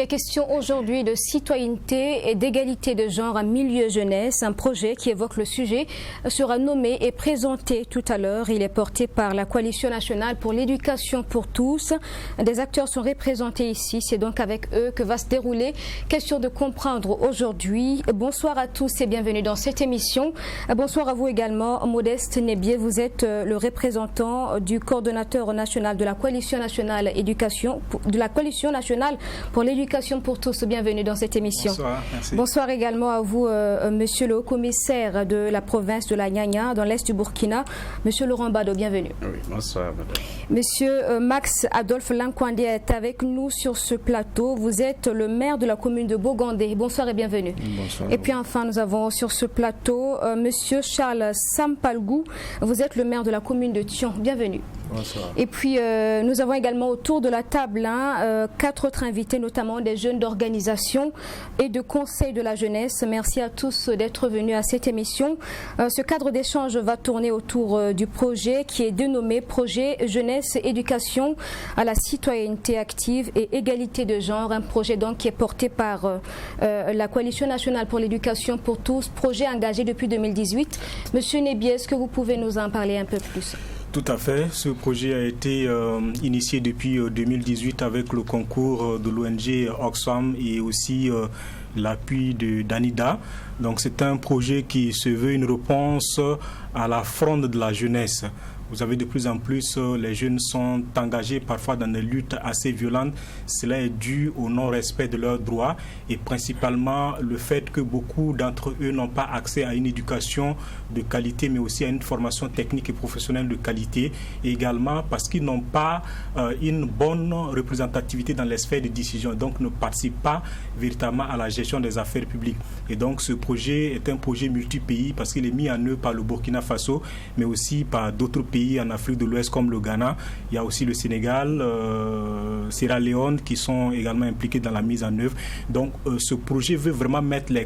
question aujourd'hui de citoyenneté et d'égalité de genre en milieu jeunesse. Un projet qui évoque le sujet sera nommé et présenté tout à l'heure. Il est porté par la Coalition nationale pour l'éducation pour tous. Des acteurs sont représentés ici. C'est donc avec eux que va se dérouler. Question de comprendre aujourd'hui. Bonsoir à tous et bienvenue dans cette émission. Bonsoir à vous également, Modeste Nébier. Vous êtes le représentant du coordonnateur national de la Coalition nationale pour l'éducation pour tous. Bienvenue dans cette émission. Bonsoir, merci. Bonsoir également à vous, monsieur le haut-commissaire de la province de la Nyanya, dans l'est du Burkina, monsieur Laurent Bado, bienvenue. Oui, bonsoir, madame. Monsieur Max Adolphe Lankwandé est avec nous sur ce plateau. Vous êtes le maire de la commune de Bogandé. Bonsoir et bienvenue. Bonsoir. Et puis enfin, nous avons sur ce plateau monsieur Charles Sampalgou. Vous êtes le maire de la commune de Thion. Bienvenue. Bonsoir. Et puis, nous avons également autour de la table 4 autres invités, notamment des jeunes d'organisation et de conseils de la jeunesse. Merci à tous d'être venus à cette émission. Ce cadre d'échange va tourner autour du projet qui est dénommé Projet Jeunesse Éducation à la citoyenneté active et égalité de genre. Un projet donc qui est porté par la Coalition nationale pour l'éducation pour tous, projet engagé depuis 2018. Monsieur Nébier, est-ce que vous pouvez nous en parler un peu plus ? Tout à fait. Ce projet a été initié depuis 2018 avec le concours de l'ONG Oxfam et aussi l'appui d'Anida. Donc c'est un projet qui se veut une réponse à la fronde de la jeunesse. Vous savez, de plus en plus, les jeunes sont engagés parfois dans des luttes assez violentes. Cela est dû au non-respect de leurs droits et principalement le fait que beaucoup d'entre eux n'ont pas accès à une éducation de qualité, mais aussi à une formation technique et professionnelle de qualité. Et également parce qu'ils n'ont pas une bonne représentativité dans les sphères de décision, donc ne participent pas véritablement à la gestion des affaires publiques. Et donc ce projet est un projet multi-pays parce qu'il est mis en œuvre par le Burkina Faso, mais aussi par d'autres pays en Afrique de l'Ouest comme le Ghana. Il y a aussi le Sénégal, Sierra Leone qui sont également impliqués dans la mise en œuvre. Donc ce projet veut vraiment mettre les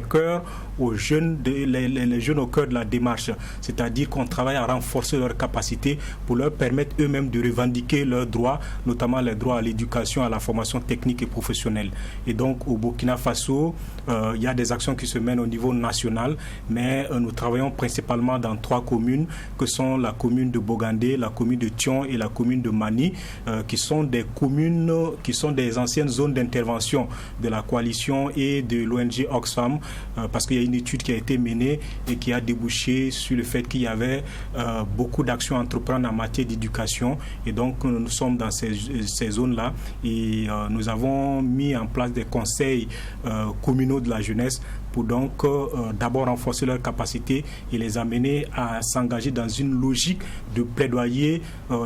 jeunes au cœur de la démarche. C'est-à-dire qu'on travaille à renforcer leurs capacités pour leur permettre eux-mêmes de revendiquer leurs droits, notamment les droits à l'éducation, à la formation technique et professionnelle. Et donc au Burkina Faso, il y a des actions qui se mènent au niveau national, mais nous travaillons principalement dans 3 communes, que sont la commune de Bogandé, la commune de Thion et la commune de Mani, qui sont des communes, qui sont des anciennes zones d'intervention de la coalition et de l'ONG Oxfam, parce qu'il y a une étude qui a été menée et qui a débouché sur le fait qu'il y avait beaucoup d'actions à entreprendre en matière d'éducation. Et donc nous sommes dans ces zones-là et nous avons mis en place des conseils communaux de la jeunesse pour donc d'abord renforcer leurs capacités et les amener à s'engager dans une logique de plaidoyer,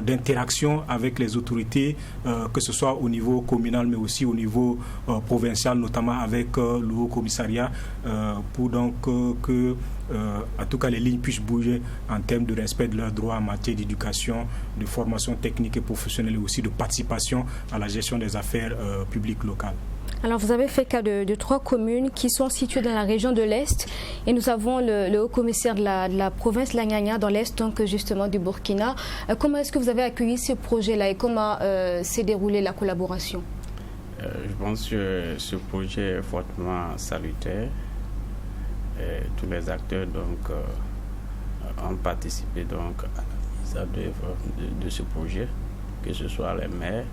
d'interaction avec les autorités, que ce soit au niveau communal mais aussi au niveau provincial, notamment avec le Haut-Commissariat, pour donc que en tout cas les lignes puissent bouger en termes de respect de leurs droits en matière d'éducation, de formation technique et professionnelle et aussi de participation à la gestion des affaires publiques locales. Alors, vous avez fait cas de 3 communes qui sont situées dans la région de l'Est et nous avons le haut-commissaire de la province de la Nyanya dans l'Est, donc justement du Burkina. Comment est-ce que vous avez accueilli ce projet-là et comment s'est déroulée la collaboration? Je pense que ce projet est fortement salutaire. Tous les acteurs donc, ont participé donc, à la mise en œuvre de ce projet, que ce soit les maires,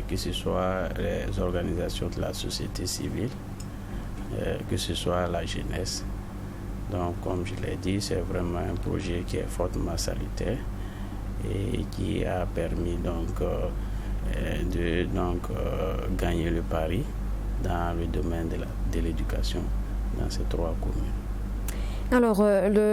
que ce soit les organisations de la société civile, que ce soit la jeunesse. Donc, comme je l'ai dit, c'est vraiment un projet qui est fortement salutaire et qui a permis donc, de gagner le pari dans le domaine de l'éducation dans ces 3 communes. Alors,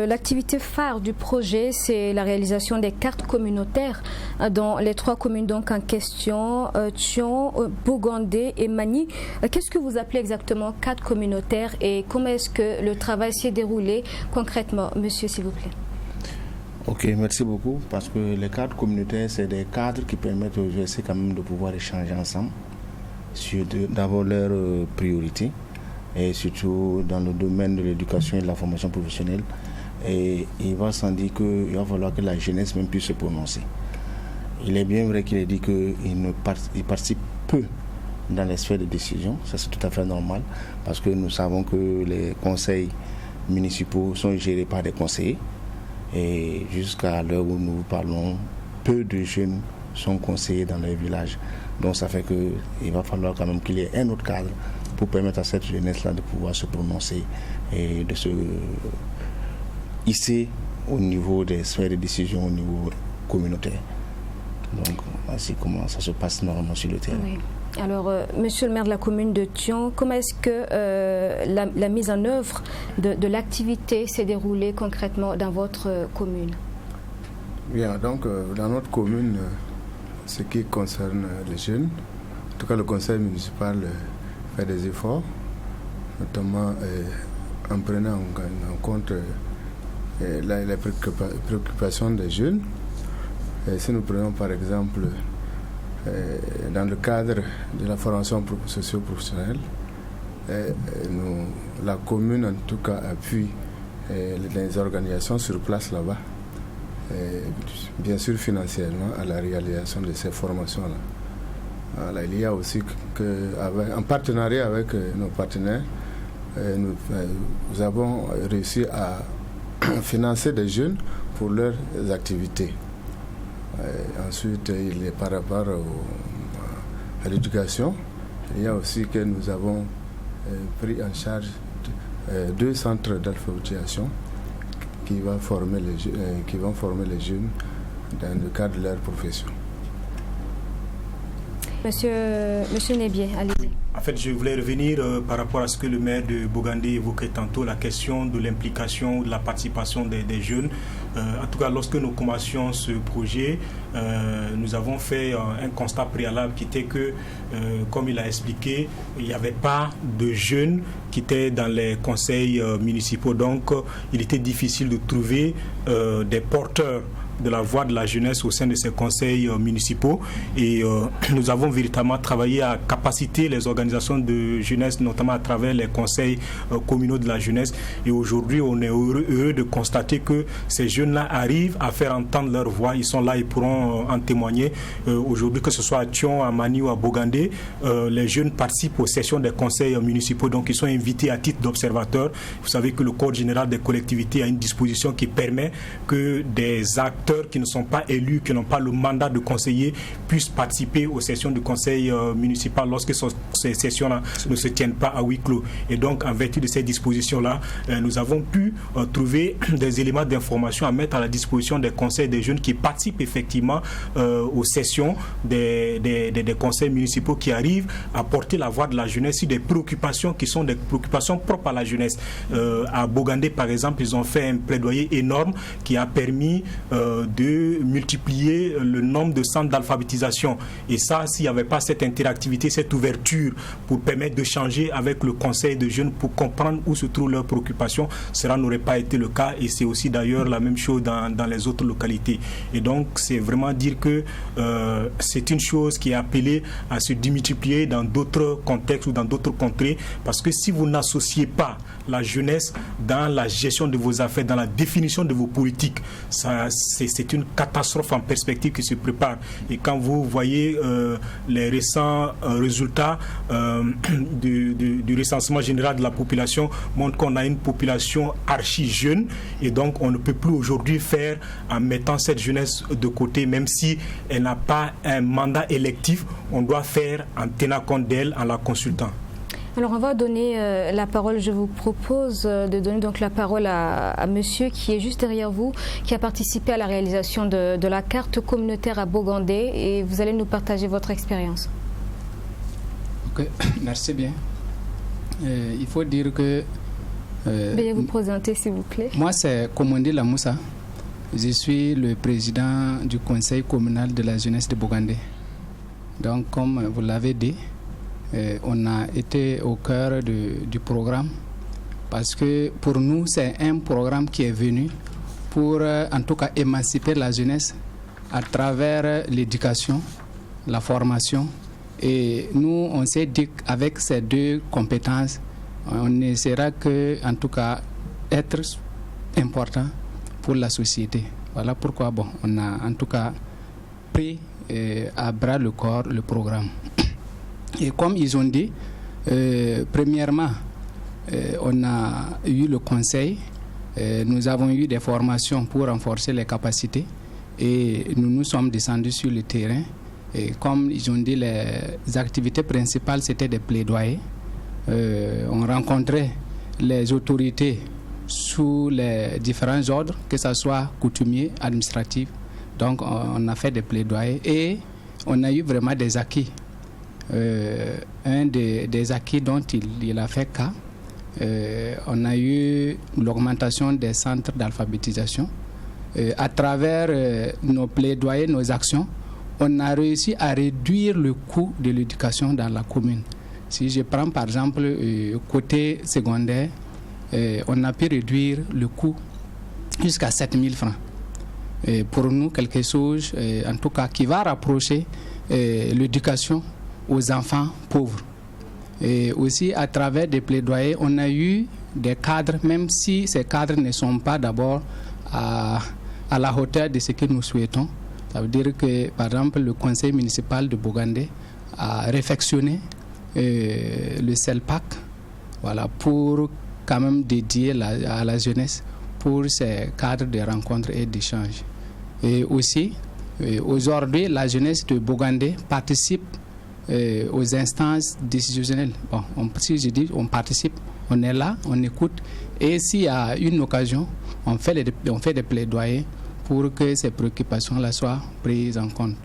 l'activité phare du projet, c'est la réalisation des cartes communautaires dans les 3 communes donc en question, Thion, Bogandé et Mani. Qu'est-ce que vous appelez exactement cartes communautaires et comment est-ce que le travail s'est déroulé concrètement, monsieur, s'il vous plaît? Ok, merci beaucoup, parce que les cartes communautaires, c'est des cadres qui permettent aux GSC quand même de pouvoir échanger ensemble sur d'abord leurs priorités, et surtout dans le domaine de l'éducation et de la formation professionnelle. Et il va sans dire qu'il va falloir que la jeunesse même puisse se prononcer. Il est bien vrai qu'il a dit qu'il participe peu dans les sphères de décision. Ça, c'est tout à fait normal parce que nous savons que les conseils municipaux sont gérés par des conseillers. Et jusqu'à l'heure où nous parlons, peu de jeunes sont conseillers dans les villages. Donc ça fait qu'il va falloir quand même qu'il y ait un autre cadre pour permettre à cette jeunesse-là de pouvoir se prononcer et de se hisser au niveau des sphères de décision, au niveau communautaire. Donc, ainsi comment ça se passe normalement sur le terrain. Oui. Alors, monsieur le maire de la commune de Thion, comment est-ce que la mise en œuvre de l'activité s'est déroulée concrètement dans votre commune? Bien, donc dans notre commune, ce qui concerne les jeunes, en tout cas le conseil municipal fait des efforts, notamment en prenant en compte les préoccupations des jeunes. Et si nous prenons par exemple dans le cadre de la formation socio-professionnelle, la commune en tout cas appuie les organisations sur place là-bas, bien sûr financièrement à la réalisation de ces formations-là. Voilà, il y a aussi en partenariat avec nos partenaires, nous avons réussi à financer des jeunes pour leurs activités. Ensuite, par rapport à l'éducation, il y a aussi que nous avons pris en charge 2 centres d'alphabétisation qui vont former les jeunes dans le cadre de leur profession. Monsieur Nébié, allez-y. En fait, je voulais revenir par rapport à ce que le maire de Bogandé évoquait tantôt, la question de l'implication, de la participation des jeunes. En tout cas, lorsque nous commencions ce projet, nous avons fait un constat préalable qui était que, comme il a expliqué, il n'y avait pas de jeunes qui étaient dans les conseils municipaux. Donc, il était difficile de trouver des porteurs de la voix de la jeunesse au sein de ces conseils municipaux et nous avons véritablement travaillé à capaciter les organisations de jeunesse, notamment à travers les conseils communaux de la jeunesse, et aujourd'hui on est heureux de constater que ces jeunes-là arrivent à faire entendre leur voix. Ils sont là, ils pourront en témoigner. Aujourd'hui, que ce soit à Thion, à Mani ou à Bogandé, les jeunes participent aux sessions des conseils municipaux, donc ils sont invités à titre d'observateurs. Vous savez que le Code général des collectivités a une disposition qui permet que des acteurs qui ne sont pas élus, qui n'ont pas le mandat de conseiller, puissent participer aux sessions du conseil municipal lorsque ces sessions-là ne se tiennent pas à huis clos. Et donc, en vertu de ces dispositions-là, nous avons pu trouver des éléments d'information à mettre à la disposition des conseils des jeunes qui participent effectivement aux sessions des conseils municipaux, qui arrivent à porter la voix de la jeunesse sur des préoccupations qui sont des préoccupations propres à la jeunesse. À Bogandé, par exemple, ils ont fait un plaidoyer énorme qui a permis de multiplier le nombre de centres d'alphabétisation. Et ça, s'il n'y avait pas cette interactivité, cette ouverture pour permettre de changer avec le conseil de jeunes pour comprendre où se trouvent leurs préoccupations, cela n'aurait pas été le cas. Et c'est aussi d'ailleurs la même chose dans les autres localités. Et donc, c'est vraiment dire que c'est une chose qui est appelée à se démultiplier dans d'autres contextes ou dans d'autres contrées, parce que si vous n'associez pas la jeunesse dans la gestion de vos affaires, dans la définition de vos politiques, c'est une catastrophe en perspective qui se prépare. Et quand vous voyez les récents résultats du recensement général de la population, montrent qu'on a une population archi jeune, et donc on ne peut plus aujourd'hui faire en mettant cette jeunesse de côté, même si elle n'a pas un mandat électif, on doit faire en tenant compte d'elle, en la consultant. Alors on va donner la parole, je vous propose de donner donc la parole à monsieur qui est juste derrière vous, qui a participé à la réalisation de la carte communautaire à Bogandé, et vous allez nous partager votre expérience. Ok, merci bien. Il faut dire que... Veuillez vous présenter s'il vous plaît. Moi c'est Komondi Lamoussa, je suis le président du conseil communal de la jeunesse de Bogandé. Donc comme vous l'avez dit, on a été au cœur du programme, parce que pour nous c'est un programme qui est venu pour en tout cas émanciper la jeunesse à travers l'éducation, la formation, et nous on s'est dit qu'avec ces 2 compétences on essaiera que en tout cas être important pour la société. Voilà pourquoi on a en tout cas pris à bras le corps le programme. Et comme ils ont dit, premièrement, on a eu le conseil, nous avons eu des formations pour renforcer les capacités et nous sommes descendus sur le terrain. Et comme ils ont dit, les activités principales, c'était des plaidoyers. On rencontrait les autorités sous les différents ordres, que ce soit coutumier, administratif. Donc on a fait des plaidoyers et on a eu vraiment des acquis. Un des acquis dont il a fait cas, on a eu l'augmentation des centres d'alphabétisation. À travers nos plaidoyers, nos actions, on a réussi à réduire le coût de l'éducation dans la commune. Si je prends par exemple côté secondaire, on a pu réduire le coût jusqu'à 7 000 francs. Pour nous, quelque chose, en tout cas, qui va rapprocher l'éducation aux enfants pauvres. Et aussi, à travers des plaidoyers, on a eu des cadres, même si ces cadres ne sont pas d'abord à la hauteur de ce que nous souhaitons. Ça veut dire que, par exemple, le conseil municipal de Bogandé a réfectionné le CELPAC, voilà, pour quand même dédier à la jeunesse pour ces cadres de rencontres et d'échanges. Et aussi, aujourd'hui, la jeunesse de Bogandé participe aux instances décisionnelles. Bon, si je dis on participe, on est là, on écoute, et s'il y a une occasion, on fait des plaidoyers pour que ces préoccupations-là soient prises en compte.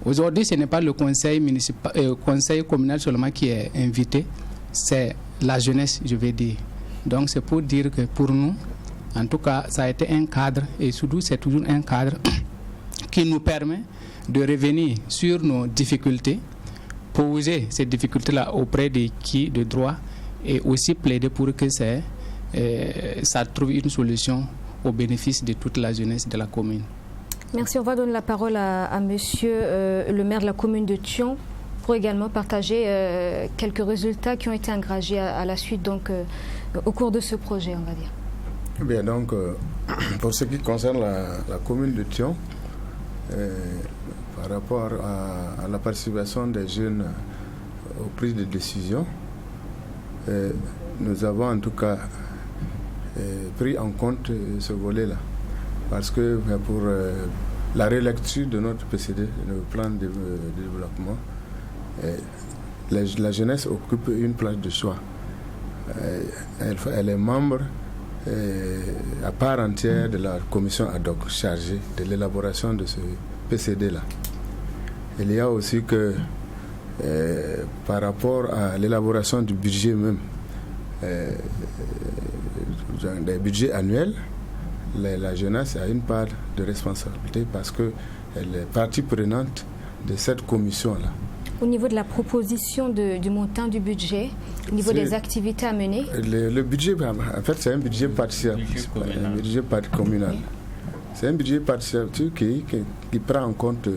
Aujourd'hui, ce n'est pas le conseil communal seulement qui est invité, c'est la jeunesse, je vais dire. Donc c'est pour dire que pour nous, en tout cas, ça a été un cadre, et surtout c'est toujours un cadre qui nous permet de revenir sur nos difficultés, poser ces difficultés-là auprès de qui de droit, et aussi plaider pour que ça trouve une solution au bénéfice de toute la jeunesse de la commune. Merci. On va donner la parole à monsieur le maire de la commune de Thion pour également partager quelques résultats qui ont été engagés à la suite, donc au cours de ce projet, on va dire. Bien, donc, pour ce qui concerne la commune de Thion, par rapport à la participation des jeunes aux prises de décision, nous avons en tout cas pris en compte ce volet-là. Parce que pour la relecture de notre PCD, le plan de développement, la jeunesse occupe une place de choix. Elle est membre à part entière de la commission ad hoc chargée de l'élaboration de ce PCD-là. Il y a aussi que par rapport à l'élaboration du budget même, des budgets annuels, la jeunesse a une part de responsabilité parce qu'elle est partie prenante de cette commission-là. Au niveau de la proposition du montant du budget, au niveau des activités à mener? Le budget, en fait, c'est un budget participatif, un budget communal. C'est un budget participatif qui prend en compte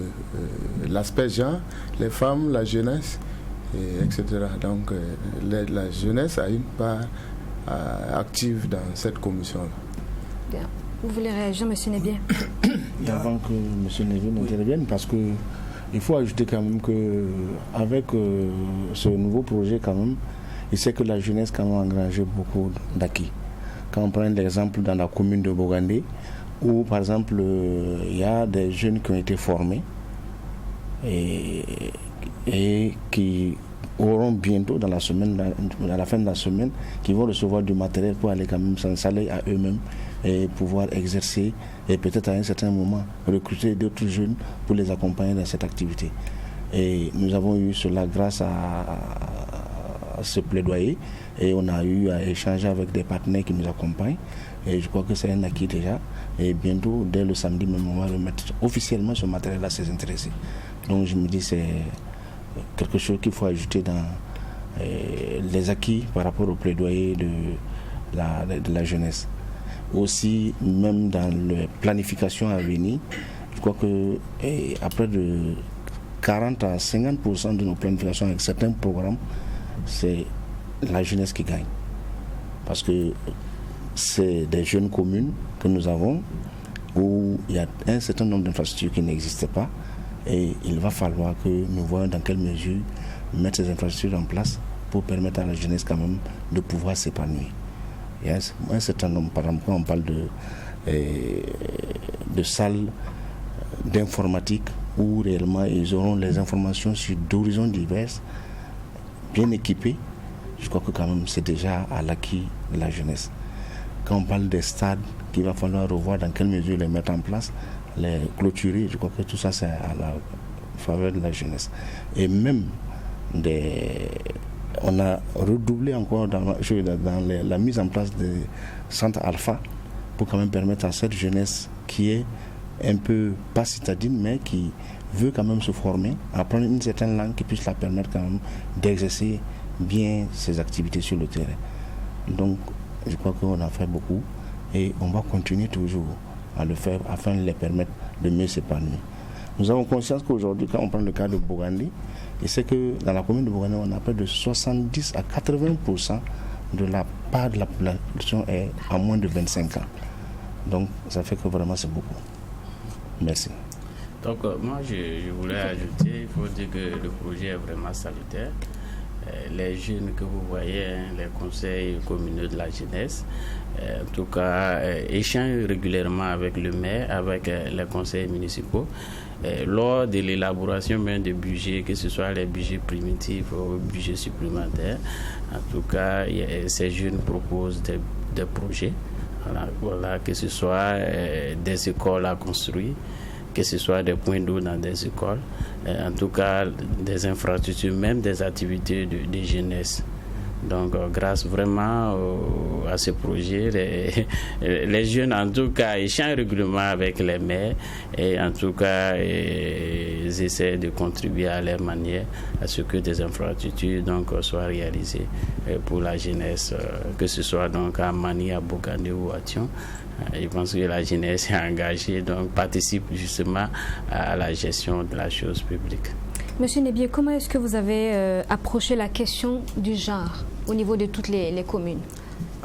l'aspect genre, les femmes, la jeunesse, etc. Donc, la jeunesse a une part active dans cette commission-là. Bien. Vous voulez réagir, M. Nebien? Avant que M. Nebien n'intervienne, parce que il faut ajouter quand même qu'avec ce nouveau projet, quand même, il sait que la jeunesse quand même a engrangé beaucoup d'acquis. Quand on prend l'exemple dans la commune de Bogandé, où par exemple il y a des jeunes qui ont été formés et qui auront bientôt dans la semaine, à la fin de la semaine, qui vont recevoir du matériel pour aller quand même s'installer à eux-mêmes et pouvoir exercer et peut-être à un certain moment recruter d'autres jeunes pour les accompagner dans cette activité. Et nous avons eu cela grâce à ce plaidoyer et on a eu à échanger avec des partenaires qui nous accompagnent et je crois que c'est un acquis déjà et bientôt, dès le samedi même, on va remettre officiellement ce matériel à ses intéressés. Donc je me dis c'est quelque chose qu'il faut ajouter dans les acquis par rapport au plaidoyer de la jeunesse. Aussi, même dans la planification à venir, je crois que après de 40 à 50% de nos planifications avec certains programmes, c'est la jeunesse qui gagne. Parce que c'est des jeunes communes que nous avons où il y a un certain nombre d'infrastructures qui n'existaient pas et il va falloir que nous voyons dans quelle mesure mettre ces infrastructures en place pour permettre à la jeunesse quand même de pouvoir s'épanouir. Il y a un certain nombre, par exemple, quand on parle de salles d'informatique où réellement ils auront les informations sur d'horizons diverses, bien équipés, je crois que quand même c'est déjà à l'acquis de la jeunesse. Quand on parle des stades qu'il va falloir revoir, dans quelle mesure les mettre en place, les clôturer, je crois que tout ça c'est à la faveur de la jeunesse. Et même on a redoublé encore dans la mise en place des centres alpha pour quand même permettre à cette jeunesse qui est un peu pas citadine mais qui veut quand même se former, apprendre une certaine langue qui puisse la permettre quand même d'exercer bien ses activités sur le terrain. Donc je crois qu'on a fait beaucoup et on va continuer toujours à le faire afin de les permettre de mieux s'épanouir. Nous avons conscience qu'aujourd'hui, quand on prend le cas de Bogandé, et c'est que dans la commune de Bogandé, on a près de 70 à 80% de la part de la population est à moins de 25 ans. Donc ça fait que vraiment c'est beaucoup. Merci. Donc moi je voulais ajouter, il faut dire que le projet est vraiment salutaire. Les jeunes que vous voyez, les conseils communaux de la jeunesse, en tout cas, échangent régulièrement avec le maire, avec les conseils municipaux, lors de l'élaboration même des budgets, que ce soit les budgets primitifs ou les budgets supplémentaires. En tout cas, ces jeunes proposent des projets, voilà, que ce soit des écoles à construire, que ce soit des points d'eau dans des écoles, en tout cas des infrastructures, même des activités de jeunesse. Donc grâce vraiment à ce projet, les jeunes en tout cas échangent régulièrement avec les maires et en tout cas ils essaient de contribuer à leur manière à ce que des infrastructures donc soient réalisées pour la jeunesse, que ce soit donc à Mani, à Bogandé ou à Thion. Je pense que la jeunesse est engagée, donc participe justement à la gestion de la chose publique. Monsieur Nebié, comment est-ce que vous avez approché la question du genre au niveau de toutes les communes?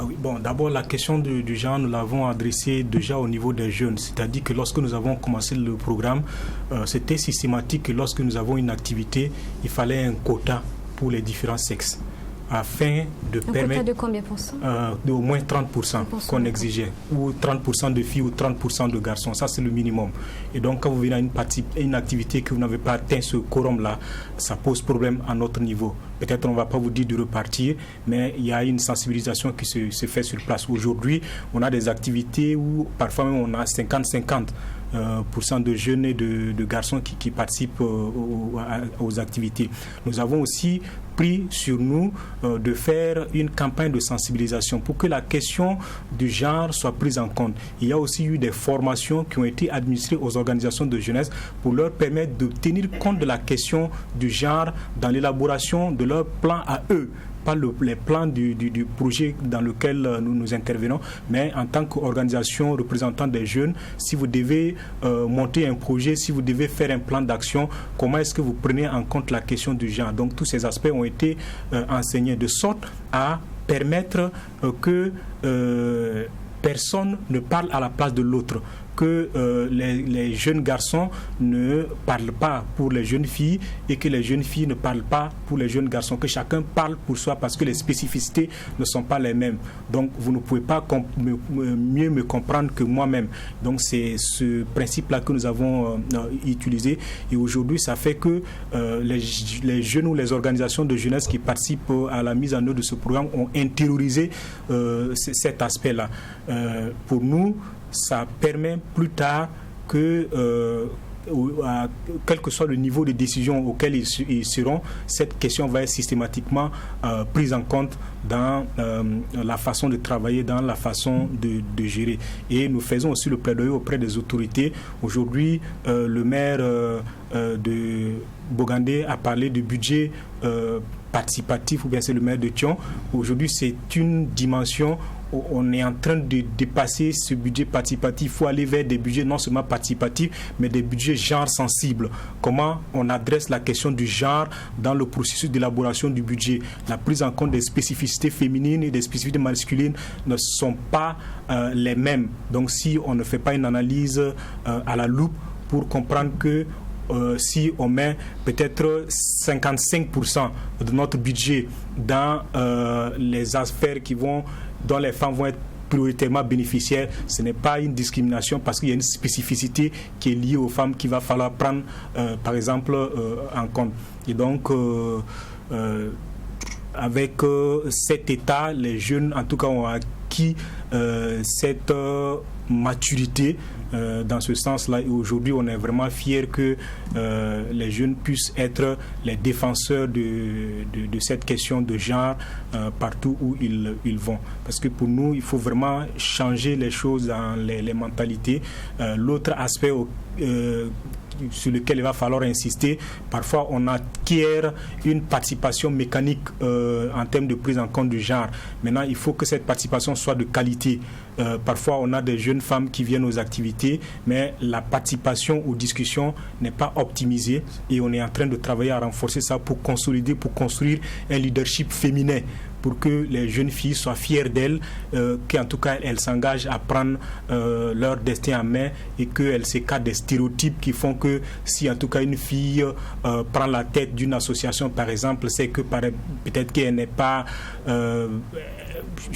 Oui, bon, d'abord, la question du genre, nous l'avons adressée déjà au niveau des jeunes. C'est-à-dire que lorsque nous avons commencé le programme, c'était systématique que lorsque nous avons une activité, il fallait un quota pour les différents sexes, afin de permettre... quota de combien pour cent? Au moins 30% qu'on exigeait, ou 30% de filles ou 30% de garçons, ça c'est le minimum. Et donc quand vous venez à une activité que vous n'avez pas atteint ce quorum-là, ça pose problème à notre niveau. Peut-être on ne va pas vous dire de repartir, mais il y a une sensibilisation qui se fait sur place. Aujourd'hui, on a des activités où parfois même on a 50-50%. De jeunes et de garçons qui participent aux activités. Nous avons aussi pris sur nous de faire une campagne de sensibilisation pour que la question du genre soit prise en compte. Il y a aussi eu des formations qui ont été administrées aux organisations de jeunesse pour leur permettre de tenir compte de la question du genre dans l'élaboration de leur plan à eux. Pas les plans du projet dans lequel nous intervenons, mais en tant qu'organisation représentant des jeunes, si vous devez monter un projet, si vous devez faire un plan d'action, comment est-ce que vous prenez en compte la question du genre? Donc tous ces aspects ont été enseignés de sorte à permettre que personne ne parle à la place de l'autre, que les jeunes garçons ne parlent pas pour les jeunes filles et que les jeunes filles ne parlent pas pour les jeunes garçons, que chacun parle pour soi parce que les spécificités ne sont pas les mêmes. Donc vous ne pouvez pas mieux me comprendre que moi-même. Donc c'est ce principe-là que nous avons utilisé et aujourd'hui ça fait que les jeunes ou les organisations de jeunesse qui participent à la mise en œuvre de ce programme ont intériorisé cet aspect-là. Pour nous, ça permet plus tard que, quel que soit le niveau de décision auquel ils seront, cette question va être systématiquement prise en compte dans la façon de travailler, dans la façon de gérer. Et nous faisons aussi le plaidoyer auprès des autorités. Aujourd'hui, le maire de Bogandé a parlé du budget participatif, ou bien c'est le maire de Thion. Aujourd'hui, c'est une dimension où on est en train de dépasser ce budget participatif. Il faut aller vers des budgets non seulement participatifs, mais des budgets genre sensibles. Comment on adresse la question du genre dans le processus d'élaboration du budget? La prise en compte des spécificités féminines et des spécificités masculines ne sont pas les mêmes. Donc si on ne fait pas une analyse à la loupe pour comprendre que si on met peut-être 55% de notre budget dans les affaires dont les femmes vont être prioritairement bénéficiaires, ce n'est pas une discrimination parce qu'il y a une spécificité qui est liée aux femmes qu'il va falloir prendre, par exemple, en compte. Et donc, avec cet état, les jeunes, en tout cas, ont acquis cette maturité dans ce sens-là. Et aujourd'hui, on est vraiment fiers que les jeunes puissent être les défenseurs de cette question de genre partout où ils vont. Parce que pour nous, il faut vraiment changer les choses dans les mentalités. L'autre aspect sur lequel il va falloir insister, parfois on acquiert une participation mécanique en termes de prise en compte du genre. Maintenant, il faut que cette participation soit de qualité. Parfois, on a des jeunes femmes qui viennent aux activités, mais la participation aux discussions n'est pas optimisée et on est en train de travailler à renforcer ça pour consolider, pour construire un leadership féminin, pour que les jeunes filles soient fières d'elles, qu'en tout cas elles s'engagent à prendre leur destin en main et qu'elles s'écartent des stéréotypes qui font que si en tout cas une fille prend la tête d'une association par exemple, c'est que peut-être qu'elle n'est pas, je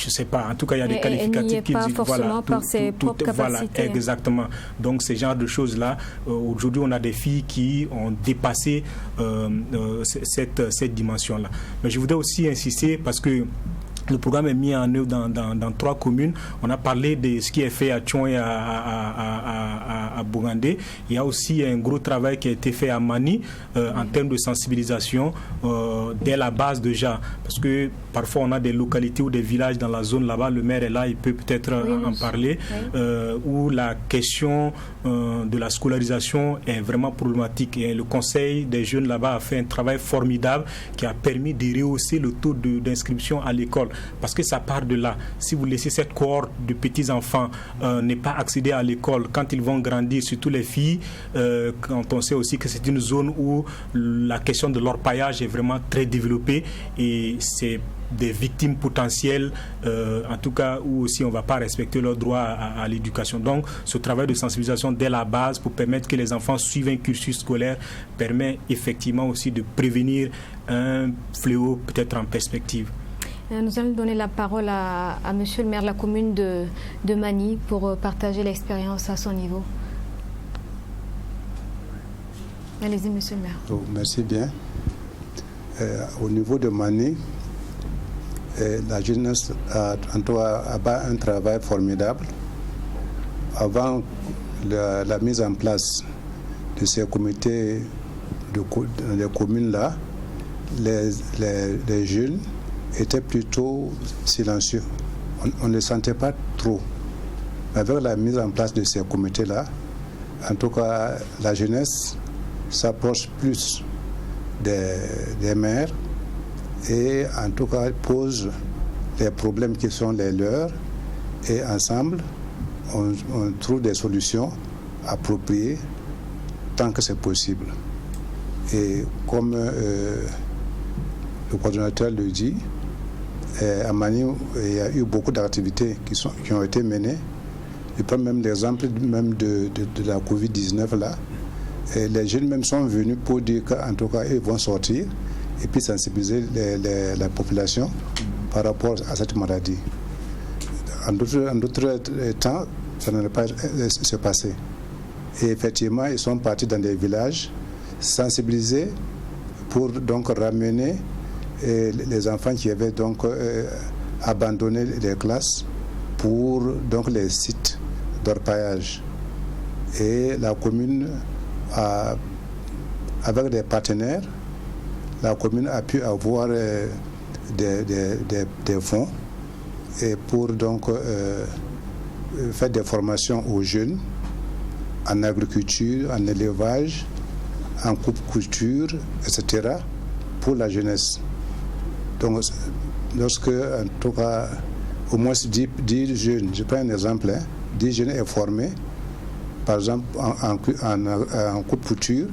ne sais pas, en tout cas il y a des qualificatifs qui disent forcément par ses propres capacités. Voilà, exactement. Donc ce genre de choses-là, aujourd'hui on a des filles qui ont dépassé cette dimension-là. Mais je voudrais aussi insister parce que le programme est mis en œuvre dans 3 communes. On a parlé de ce qui est fait à Tchon et à Bogandé. Il y a aussi un gros travail qui a été fait à Mani en termes de sensibilisation dès la base déjà. Parce que parfois on a des localités ou des villages dans la zone là-bas, le maire est là, il peut peut-être en parler, où la question de la scolarisation est vraiment problématique. Et le conseil des jeunes là-bas a fait un travail formidable qui a permis de rehausser le taux d'inscription à l'école. Parce que ça part de là. Si vous laissez cette cohorte de petits-enfants ne pas accéder à l'école, quand ils vont grandir, surtout les filles, quand on sait aussi que c'est une zone où la question de l'orpaillage est vraiment très développée et c'est des victimes potentielles, en tout cas où aussi on ne va pas respecter leurs droits à l'éducation. Donc ce travail de sensibilisation dès la base pour permettre que les enfants suivent un cursus scolaire permet effectivement aussi de prévenir un fléau peut-être en perspective. Nous allons donner la parole à monsieur le maire de la commune de Mani pour partager l'expérience à son niveau. Allez-y, monsieur le maire. Oh, merci bien. Au niveau de Mani, la jeunesse a un travail formidable. Avant la mise en place de ces comités de communes-là, les jeunes étaient plutôt silencieux. On ne les sentait pas trop. Avec la mise en place de ces comités-là, en tout cas, la jeunesse s'approche plus des maires et en tout cas pose les problèmes qui sont les leurs et ensemble, on trouve des solutions appropriées tant que c'est possible. Et comme le coordonnateur le dit, à Mani, il y a eu beaucoup d'activités qui ont été menées. Je prends même l'exemple même de la Covid-19 là. Et les jeunes même sont venus pour dire qu'en tout cas, ils vont sortir et puis sensibiliser la population par rapport à cette maladie. En d'autres temps, ça n'allait pas se passer. Et effectivement, ils sont partis dans des villages, sensibiliser pour donc ramener les enfants qui avaient donc abandonné les classes pour donc les sites d'orpaillage. Et la commune, avec des partenaires, la commune a pu avoir des fonds et pour donc faire des formations aux jeunes en agriculture, en élevage, en coupe-couture, etc. pour la jeunesse. Donc, lorsque, en tout cas, au moins 10 jeunes, je prends un exemple, 10 jeunes est formé, par exemple, en coupe-couture,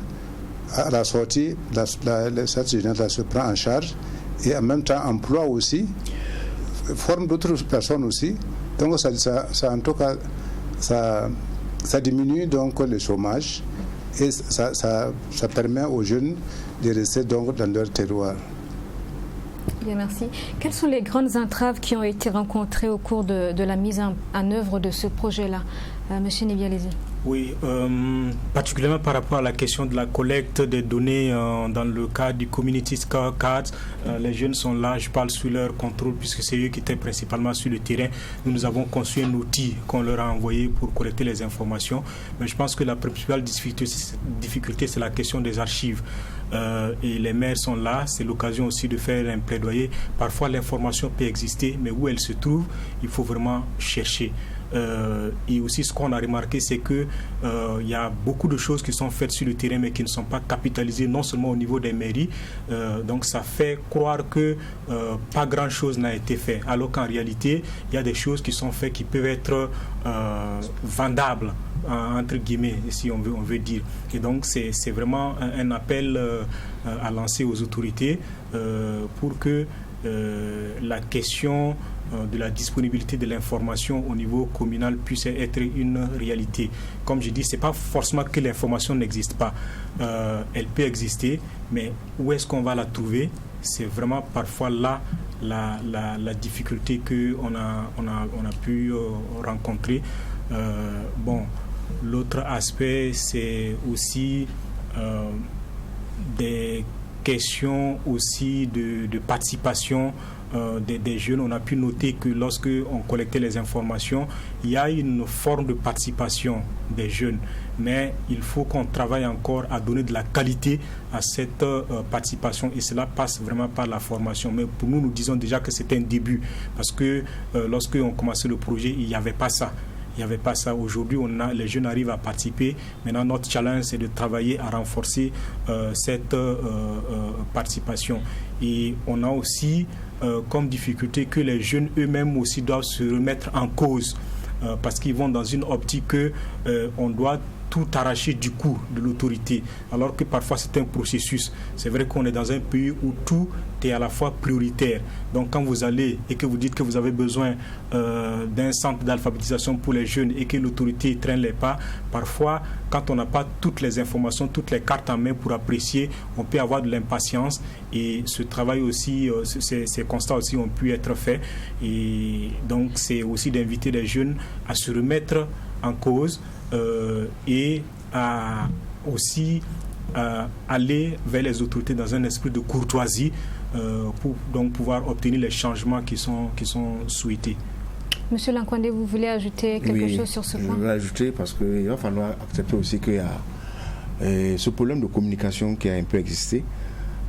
à la sortie, cette jeunesse se prend en charge et en même temps emploie aussi, forme d'autres personnes aussi. Donc, ça en tout cas, ça diminue donc le chômage et ça permet aux jeunes de rester donc dans leur terroir. Bien, merci. Quelles sont les grandes entraves qui ont été rencontrées au cours de la mise en œuvre de ce projet-là, Monsieur Nebialezi? Oui, particulièrement par rapport à la question de la collecte des données dans le cadre du Community Scorecard, les jeunes sont là, je parle sous leur contrôle puisque c'est eux qui étaient principalement sur le terrain. Nous avons conçu un outil qu'on leur a envoyé pour collecter les informations, mais je pense que la principale difficulté c'est la question des archives. Et les maires sont là, c'est l'occasion aussi de faire un plaidoyer. Parfois l'information peut exister, mais où elle se trouve, il faut vraiment chercher. Et aussi ce qu'on a remarqué, c'est que il y a beaucoup de choses qui sont faites sur le terrain mais qui ne sont pas capitalisées, non seulement au niveau des mairies, donc ça fait croire que pas grand chose n'a été fait, alors qu'en réalité il y a des choses qui sont faites qui peuvent être vendables entre guillemets, si on veut dire. Et donc c'est vraiment un appel à lancer aux autorités pour que la question de la disponibilité de l'information au niveau communal puisse être une réalité. Comme je dis, c'est pas forcément que l'information n'existe pas. Elle peut exister, mais où est-ce qu'on va la trouver? C'est vraiment parfois là la difficulté qu'on a pu rencontrer. L'autre aspect, c'est aussi des questions aussi de participation des jeunes. On a pu noter que lorsque on collectait les informations, il y a une forme de participation des jeunes, mais il faut qu'on travaille encore à donner de la qualité à cette participation, et cela passe vraiment par la formation. Mais pour nous, nous disons déjà que c'est un début, parce que lorsque on commençait le projet, il n'y avait pas ça. Il n'y avait pas ça. Aujourd'hui, les jeunes arrivent à participer. Maintenant, notre challenge, c'est de travailler à renforcer cette participation. Et on a aussi comme difficulté que les jeunes eux-mêmes aussi doivent se remettre en cause parce qu'ils vont dans une optique qu'on doit tout arracher du coup de l'autorité, alors que parfois c'est un processus. C'est vrai qu'on est dans un pays où tout est à la fois prioritaire. Donc quand vous allez et que vous dites que vous avez besoin d'un centre d'alphabétisation pour les jeunes et que l'autorité traîne les pas, parfois quand on n'a pas toutes les informations, toutes les cartes en main pour apprécier, on peut avoir de l'impatience, et ce travail aussi, ces constats aussi ont pu être faits. Et donc c'est aussi d'inviter les jeunes à se remettre en cause et à aussi aller vers les autorités dans un esprit de courtoisie pour donc pouvoir obtenir les changements qui sont souhaités. Monsieur Lankwande, vous voulez ajouter quelque chose sur ce point? Je vais ajouter parce qu'il va falloir accepter aussi qu'il y a ce problème de communication qui a un peu existé,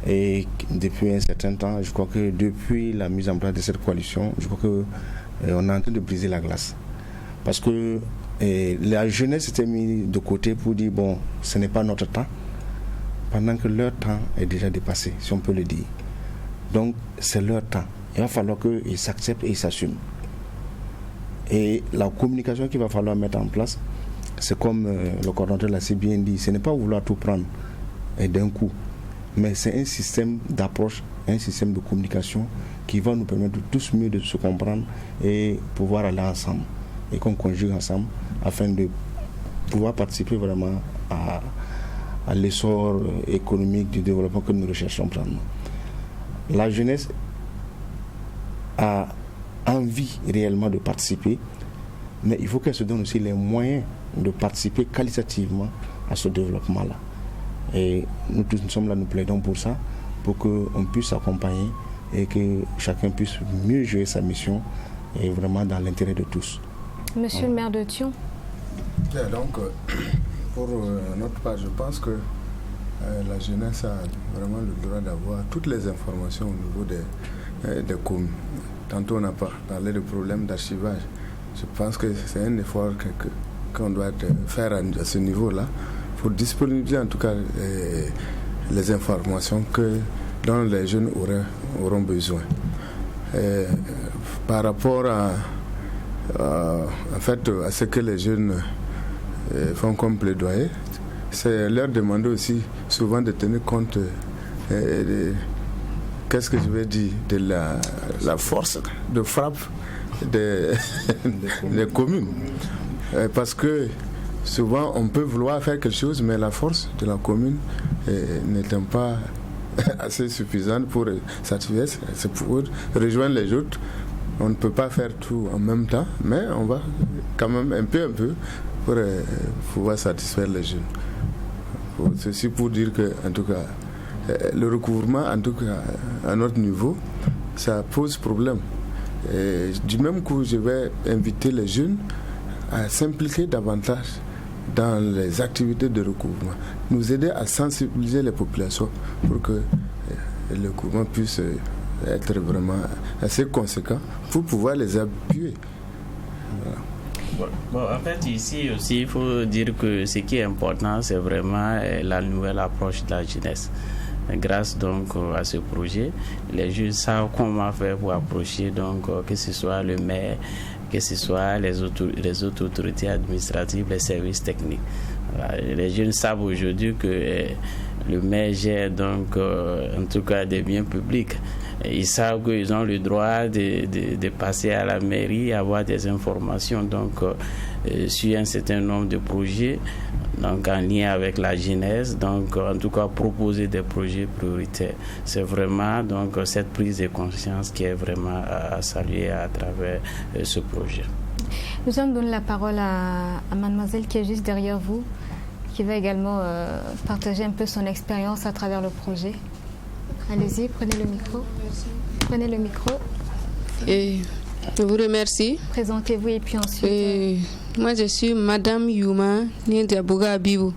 et depuis un certain temps, je crois que depuis la mise en place de cette coalition, je crois que on est en train de briser la glace, parce que la jeunesse était mise de côté pour dire bon, ce n'est pas notre temps, pendant que leur temps est déjà dépassé, si on peut le dire. Donc c'est leur temps. Il va falloir qu'ils s'acceptent et ils s'assument. Et la communication qu'il va falloir mettre en place, c'est comme le coordonnateur l'a si bien dit, ce n'est pas vouloir tout prendre d'un coup, mais c'est un système d'approche, un système de communication qui va nous permettre de tous mieux de se comprendre et pouvoir aller ensemble, et qu'on conjugue ensemble afin de pouvoir participer vraiment à l'essor économique du développement que nous recherchons prendre. La jeunesse a envie réellement de participer, mais il faut qu'elle se donne aussi les moyens de participer qualitativement à ce développement-là. Et nous tous nous sommes là, nous plaidons pour ça, pour qu'on puisse accompagner et que chacun puisse mieux jouer sa mission, et vraiment dans l'intérêt de tous. Monsieur le maire de Thion. Donc, pour notre part, je pense que la jeunesse a vraiment le droit d'avoir toutes les informations au niveau des communes. Tantôt, on n'a pas parlé de problème d'archivage. Je pense que c'est un effort qu'on doit faire à ce niveau-là pour disponibiliser en tout cas les informations dont les jeunes auront besoin. Par rapport en fait, à ce que les jeunes font comme plaidoyer, c'est leur demander aussi souvent de tenir compte qu'est-ce que je vais dire, de la force de frappe des communes. Parce que souvent on peut vouloir faire quelque chose, mais la force de la commune n'étant pas assez suffisante pour satisfaire, c'est pour rejoindre les autres. On ne peut pas faire tout en même temps, mais on va quand même un peu pour pouvoir satisfaire les jeunes. Ceci pour dire que, en tout cas, le recouvrement, en tout cas à notre niveau, ça pose problème. Et du même coup, je vais inviter les jeunes à s'impliquer davantage dans les activités de recouvrement, nous aider à sensibiliser les populations pour que le recouvrement puisse être vraiment assez conséquent pour pouvoir les appuyer. Voilà. Bon, en fait, ici aussi, il faut dire que ce qui est important, c'est vraiment la nouvelle approche de la jeunesse. Grâce donc à ce projet, les jeunes savent comment faire pour approcher, donc que ce soit le maire, que ce soit les autres autorités administratives, les services techniques. Voilà. Les jeunes savent aujourd'hui que le maire gère donc en tout cas des biens publics. Ils savent qu'ils ont le droit de passer à la mairie, avoir des informations donc sur un certain nombre de projets, donc en lien avec la jeunesse, donc en tout cas proposer des projets prioritaires. C'est vraiment donc cette prise de conscience qui est vraiment à saluer à travers ce projet. Nous allons donner la parole à mademoiselle qui est juste derrière vous, qui va également partager un peu son expérience à travers le projet. Allez-y, prenez le micro. Prenez le micro. Et je vous remercie. Présentez-vous et puis ensuite. Moi, je suis Madame Yuma Ndiaboga Abibou.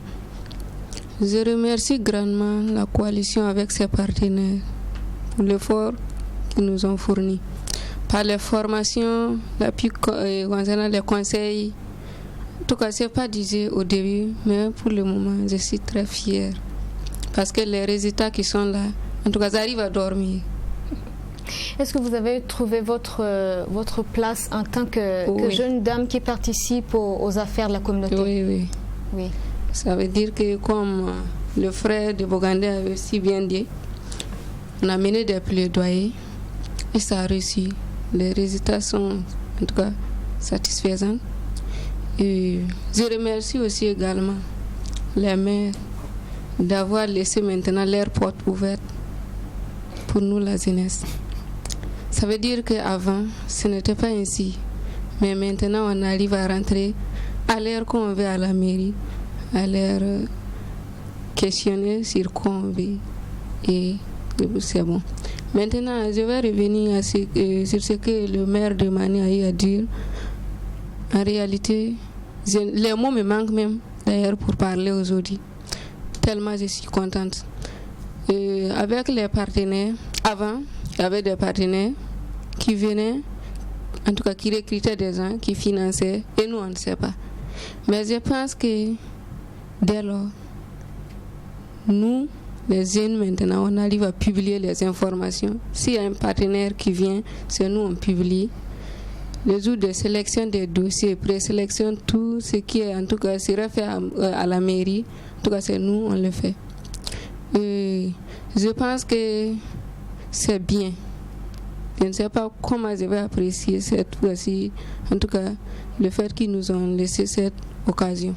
Je remercie grandement la coalition avec ses partenaires pour l'effort qu'ils nous ont fourni. Par les formations, l'appui concernant les conseils. En tout cas, ce n'est pas dit au début, mais pour le moment, je suis très fière. Parce que les résultats qui sont là, en tout cas, j'arrive à dormir. Est-ce que vous avez trouvé votre place en tant que jeune dame qui participe aux affaires de la communauté? Oui. Ça veut dire que comme le frère de Bogandé avait si bien dit, on a mené des plaidoyers et ça a réussi. Les résultats sont en tout cas satisfaisants. Et je remercie aussi également les maires d'avoir laissé maintenant leurs portes ouvertes pour nous, la jeunesse. Ça veut dire qu'avant, ce n'était pas ainsi. Mais maintenant, on arrive à rentrer à l'heure qu'on veut à la mairie, à l'heure questionner sur quoi on veut. Et c'est bon. Maintenant, je vais revenir sur ce que le maire de Mani a eu à dire. En réalité, les mots me manquent même, d'ailleurs, pour parler aujourd'hui. Tellement je suis contente. Avec les partenaires, avant, il y avait des partenaires qui venaient, en tout cas qui recrutaient des gens, qui finançaient, et nous on ne sait pas. Mais je pense que dès lors, nous, les jeunes maintenant, on arrive à publier les informations. S'il y a un partenaire qui vient, c'est nous on publie. Le jour de sélection des dossiers, présélection, tout ce qui est en tout cas sera fait à la mairie, en tout cas c'est nous on le fait. Je pense que c'est bien. Je ne sais pas comment je vais apprécier cette fois-ci, en tout cas le fait qu'ils nous ont laissé cette occasion.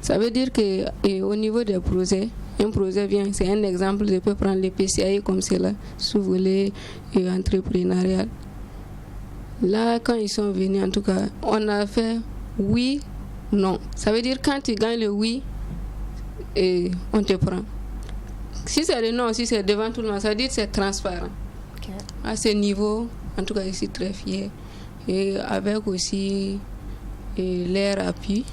Ça veut dire qu'au niveau des projets, un projet vient, c'est un exemple, je peux prendre les PCAI comme cela, sous volet entrepreneurial. Là, quand ils sont venus, en tout cas, on a fait oui, non. Ça veut dire quand tu gagnes le oui, on te prend. Si c'est le non, si c'est devant tout le monde, ça veut dire que c'est transparent. Okay. À ce niveau, en tout cas, je suis très fière. Et avec aussi leur appui.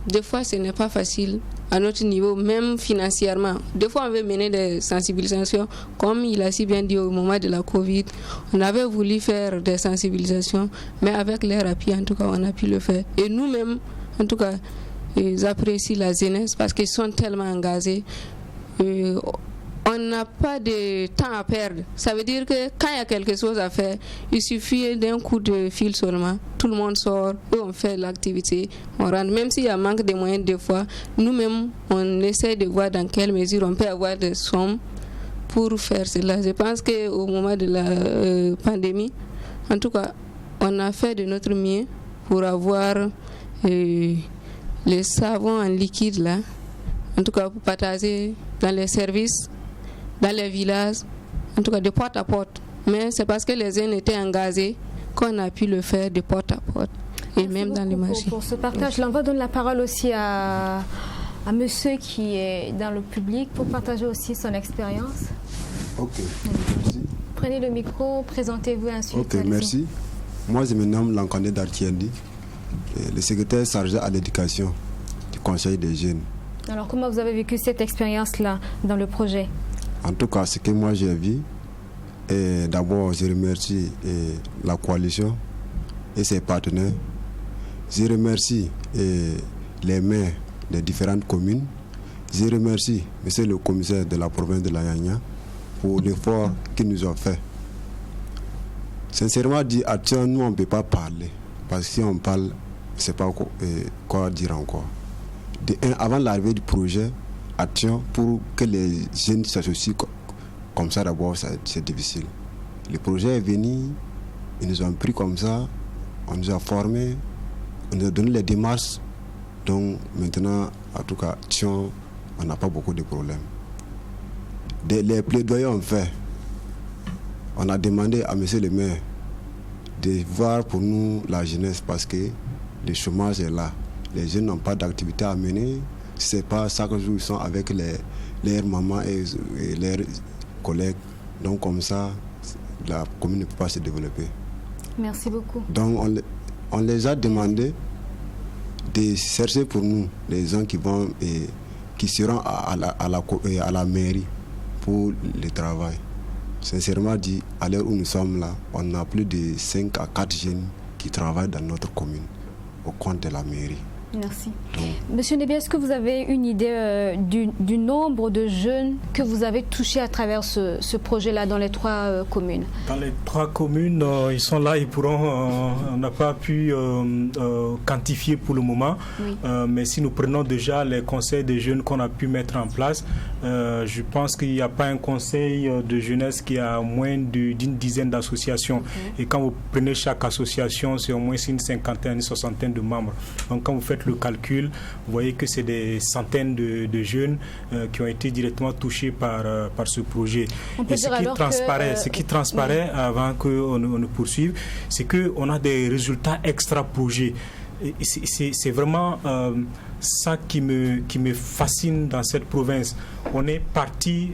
Des fois, ce n'est pas facile à notre niveau, même financièrement. Des fois, on veut mener des sensibilisations. Comme il a si bien dit au moment de la Covid, on avait voulu faire des sensibilisations, mais avec leur appui, en tout cas, on a pu le faire. Et nous-mêmes, en tout cas, ils apprécient la jeunesse parce qu'ils sont tellement engagés. On n'a pas de temps à perdre. Ça veut dire que quand il y a quelque chose à faire, il suffit d'un coup de fil seulement. Tout le monde sort et on fait l'activité. On rentre. Même s'il y a manque de moyens des fois, nous-mêmes, on essaie de voir dans quelle mesure on peut avoir des sommes pour faire cela. Je pense qu'au moment de la pandémie, en tout cas, on a fait de notre mieux pour avoir les savons en liquide là, en tout cas pour partager dans les services, dans les villages, en tout cas de porte à porte. Mais c'est parce que les jeunes étaient engagés qu'on a pu le faire de porte à porte et même dans les marchés. Pour ce partage, là, on va donner la parole aussi à monsieur qui est dans le public pour partager aussi son expérience. Ok, merci. Prenez le micro, présentez-vous ensuite. Ok, merci. Moi, je me nomme Lankane Dartiendi, le secrétaire chargé à l'éducation du Conseil des jeunes. Alors, comment vous avez vécu cette expérience-là dans le projet? En tout cas, ce que moi j'ai vu, d'abord, je remercie la coalition et ses partenaires. Je remercie les maires des différentes communes. Je remercie monsieur le commissaire de la province de la Yanya pour l'effort qu'il nous a fait. Sincèrement dit, action, nous on ne peut pas parler. Parce que si on parle, je ne sais pas quoi dire encore. Avant l'arrivée du projet, action, pour que les jeunes s'associent comme ça, d'abord, c'est difficile. Le projet est venu, ils nous ont pris comme ça, on nous a formés, on nous a donné les démarches. Donc maintenant, en tout cas, action, on n'a pas beaucoup de problèmes. Les plaidoyers ont fait. On a demandé à monsieur le maire de voir pour nous la jeunesse parce que le chômage est là. Les jeunes n'ont pas d'activité à mener. C'est pas chaque jour ils sont avec leurs mamans et leurs collègues. Donc comme ça, la commune ne peut pas se développer. Merci beaucoup. Donc on les a demandé de chercher pour nous les gens qui seront à la mairie pour le travail. Sincèrement dit, à l'heure où nous sommes là, on a plus de 5 à 4 jeunes qui travaillent dans notre commune au compte de la mairie. Merci. Monsieur Nebi, est-ce que vous avez une idée du nombre de jeunes que vous avez touchés à travers ce projet-là dans les 3 communes? Dans les 3 communes, ils sont là, ils pourront, on n'a pas pu quantifier pour le moment, oui. Mais si nous prenons déjà les conseils des jeunes qu'on a pu mettre en place, je pense qu'il n'y a pas un conseil de jeunesse qui a moins d'une dizaine d'associations. Okay. Et quand vous prenez chaque association, c'est au moins une cinquantaine, une soixantaine de membres. Donc quand vous faites le calcul, vous voyez que c'est des centaines de jeunes qui ont été directement touchés par ce projet. Et ce qui transparaît oui. Avant qu'on ne poursuive, c'est qu'on a des résultats extra-projets. C'est vraiment ça qui me fascine dans cette province. On est parti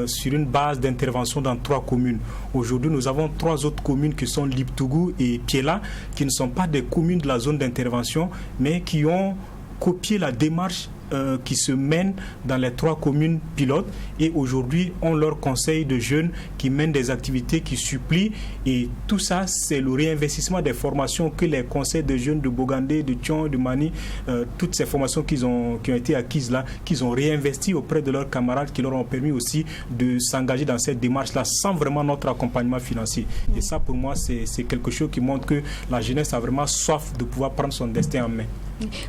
sur une base d'intervention dans 3 communes. Aujourd'hui, nous avons 3 autres communes qui sont Liptougou et Piela, qui ne sont pas des communes de la zone d'intervention, mais qui ont copié la démarche qui se mènent dans les 3 communes pilotes et aujourd'hui ont leur conseil de jeunes qui mènent des activités qui supplient et tout ça c'est le réinvestissement des formations que les conseils de jeunes de Bogandé, de Thion, de Mani, toutes ces formations qui ont été acquises là, qu'ils ont réinvesti auprès de leurs camarades qui leur ont permis aussi de s'engager dans cette démarche là sans vraiment notre accompagnement financier. Et ça pour moi c'est quelque chose qui montre que la jeunesse a vraiment soif de pouvoir prendre son destin en main.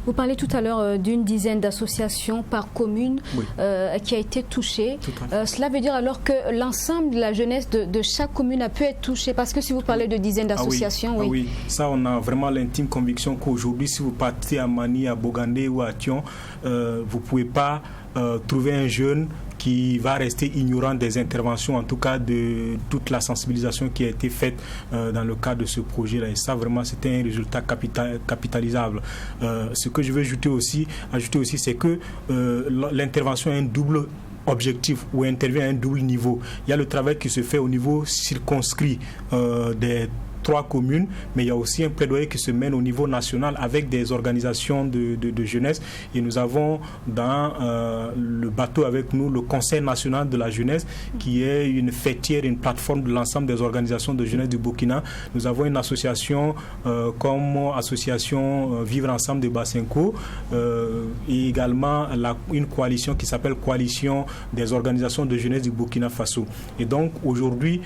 Vous parlez tout à l'heure d'une dizaine d'associations par commune oui. Qui a été touchée. Cela veut dire alors que l'ensemble de la jeunesse de chaque commune a pu être touchée parce que si vous parlez de dizaines d'associations... Ah oui, ça on a vraiment l'intime conviction qu'aujourd'hui si vous partez à Mani, à Bogandé ou à Thion, vous ne pouvez pas trouver un jeune qui va rester ignorant des interventions, en tout cas de toute la sensibilisation qui a été faite dans le cadre de ce projet-là. Et ça, vraiment, c'était un résultat capitalisable. Ce que je veux ajouter aussi, c'est que l'intervention a un double objectif ou intervient à un double niveau. Il y a le travail qui se fait au niveau circonscrit des 3 communes, mais il y a aussi un plaidoyer qui se mène au niveau national avec des organisations de jeunesse et nous avons dans le bateau avec nous le Conseil national de la jeunesse qui est une fêtière, une plateforme de l'ensemble des organisations de jeunesse du Burkina. Nous avons une association comme association Vivre Ensemble de Basenko et également une coalition qui s'appelle Coalition des organisations de jeunesse du Burkina Faso. Et donc aujourd'hui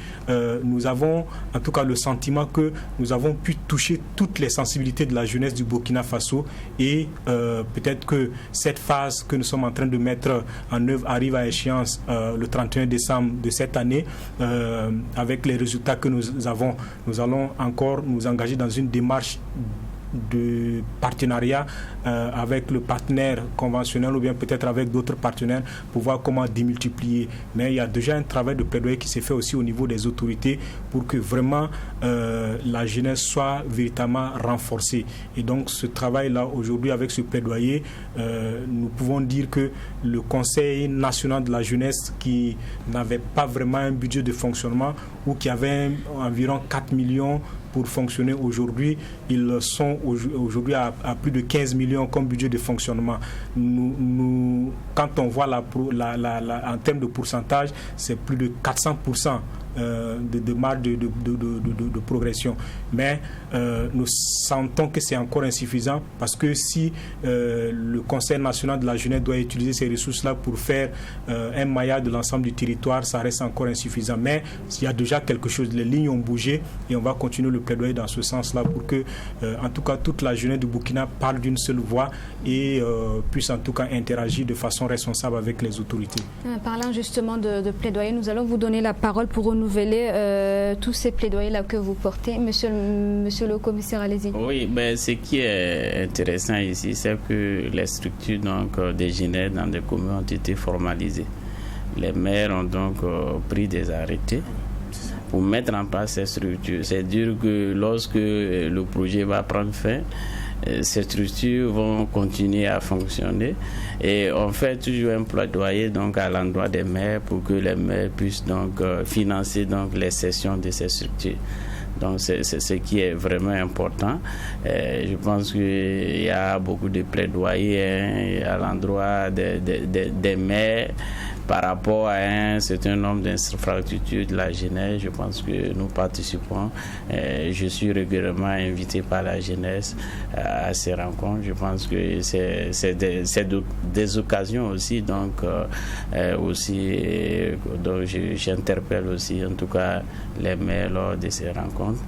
nous avons en tout cas le sentiment que nous avons pu toucher toutes les sensibilités de la jeunesse du Burkina Faso et peut-être que cette phase que nous sommes en train de mettre en œuvre arrive à échéance le 31 décembre de cette année. Avec les résultats que nous avons, nous allons encore nous engager dans une démarche de partenariat avec le partenaire conventionnel ou bien peut-être avec d'autres partenaires pour voir comment démultiplier. Mais il y a déjà un travail de plaidoyer qui s'est fait aussi au niveau des autorités pour que vraiment la jeunesse soit véritablement renforcée. Et donc ce travail-là, aujourd'hui, avec ce plaidoyer, nous pouvons dire que le Conseil national de la jeunesse, qui n'avait pas vraiment un budget de fonctionnement ou qui avait environ 4 millions pour fonctionner aujourd'hui, ils sont aujourd'hui à plus de 15 millions comme budget de fonctionnement. Quand on voit en termes de pourcentage, c'est plus de 400% de marge de progression. Mais nous sentons que c'est encore insuffisant parce que si le Conseil national de la jeunesse doit utiliser ces ressources-là pour faire un maillage de l'ensemble du territoire, ça reste encore insuffisant. Mais il y a déjà quelque chose, les lignes ont bougé et on va continuer le plaidoyer dans ce sens-là pour que, en tout cas, toute la jeunesse du Burkina parle d'une seule voix et puisse en tout cas interagir de façon responsable avec les autorités. Parlant justement de plaidoyer, nous allons vous donner la parole pour renouveler tous ces plaidoyers-là que vous portez. Monsieur le commissaire, allez-y. Oui, ben, ce qui est intéressant ici, c'est que les structures des jeunesses dans les communes ont été formalisées. Les maires ont donc pris des arrêtés pour mettre en place ces structures. C'est-à-dire que lorsque le projet va prendre fin, ces structures vont continuer à fonctionner et on fait toujours un plaidoyer donc à l'endroit des maires pour que les maires puissent donc financer donc les sessions de ces structures. Donc c'est ce qui est vraiment important. Je pense qu'il y a beaucoup de plaidoyers à l'endroit des maires par rapport à un certain nombre d'infrastructures de la jeunesse. Je pense que nous participons. Je suis régulièrement invité par la jeunesse à ces rencontres. Je pense que c'est des occasions aussi. Donc j'interpelle aussi en tout cas les maires lors de ces rencontres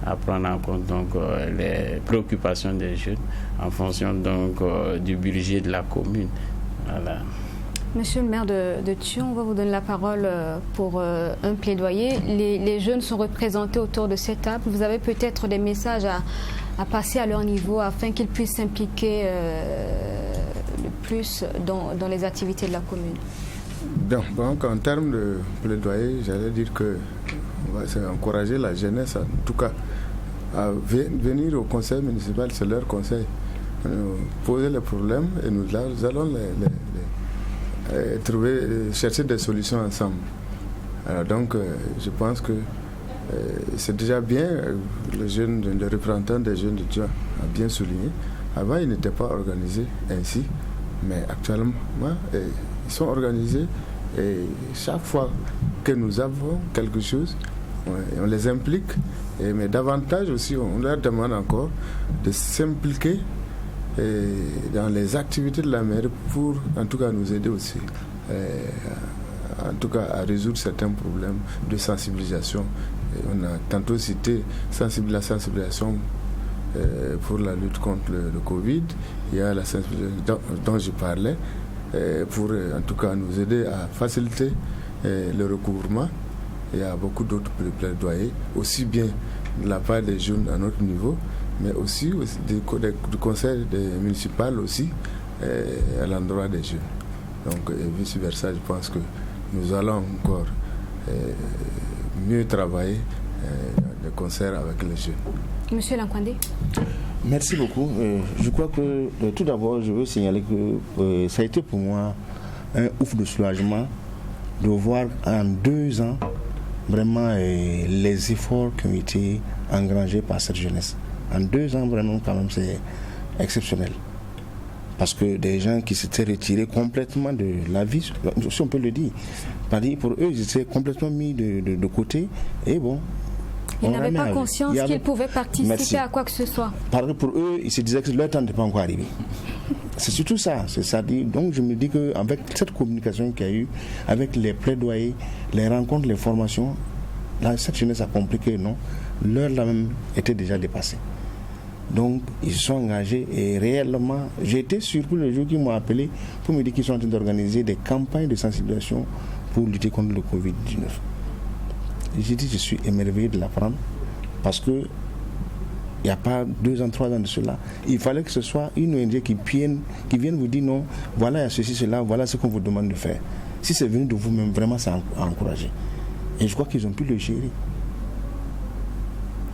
à prendre en compte donc les préoccupations des jeunes en fonction donc du budget de la commune. Voilà. Monsieur le maire de Thion, on va vous donner la parole pour un plaidoyer. Les jeunes sont représentés autour de cette table. Vous avez peut-être des messages à passer à leur niveau afin qu'ils puissent s'impliquer le plus dans les activités de la commune. Donc en termes de plaidoyer, j'allais dire que c'est encourager la jeunesse, en tout cas, à venir au conseil municipal, c'est leur conseil. Poser les problèmes et nous allons chercher des solutions ensemble. Alors donc, je pense que c'est déjà bien, le représentant des jeunes de Thion a bien souligné. Avant, ils n'étaient pas organisés ainsi, mais actuellement, ils sont organisés et chaque fois que nous avons quelque chose, on les implique, mais davantage aussi, on leur demande encore de s'impliquer dans les activités de la mairie pour en tout cas nous aider aussi en tout cas à résoudre certains problèmes de sensibilisation. Et on a tantôt cité la sensibilisation pour la lutte contre le Covid. Il y a la sensibilisation dont je parlais pour en tout cas nous aider à faciliter le recouvrement. Il y a beaucoup d'autres plaidoyers, aussi bien de la part des jeunes à notre niveau, mais aussi du conseil municipal aussi à l'endroit des jeunes. Donc vice versa, je pense que nous allons encore mieux travailler de concert avec les jeunes. Monsieur Lankwandé. Merci beaucoup. Je crois que tout d'abord, je veux signaler que ça a été pour moi un ouf de soulagement de voir en 2 ans vraiment les efforts qui ont été engrangés par cette jeunesse. En 2 ans, vraiment, quand même, c'est exceptionnel. Parce que des gens qui s'étaient retirés complètement de la vie, si on peut le dire, pour eux, ils étaient complètement mis de côté. Et bon, ils n'avaient pas conscience qu'ils pouvaient participer à quoi que ce soit. Parce que pour eux, ils se disaient que leur temps n'était pas encore arrivé. C'est surtout ça. C'est ça. Donc je me dis qu'avec cette communication qu'il y a eu, avec les plaidoyers, les rencontres, les formations, là, cette jeunesse a compris que non, l'heure là même était déjà dépassée. Donc ils se sont engagés et réellement, j'ai été surpris le jour qu'ils m'ont appelé pour me dire qu'ils sont en train d'organiser des campagnes de sensibilisation pour lutter contre le Covid-19. J'ai dit, je suis émerveillé de l'apprendre parce que il n'y a pas 2 ans, 3 ans de cela. Il fallait que ce soit une ONG qui vienne vous dire non, voilà, il y a ceci, cela, voilà ce qu'on vous demande de faire. Si c'est venu de vous-même, vraiment, c'est à encourager. Et je crois qu'ils ont pu le gérer.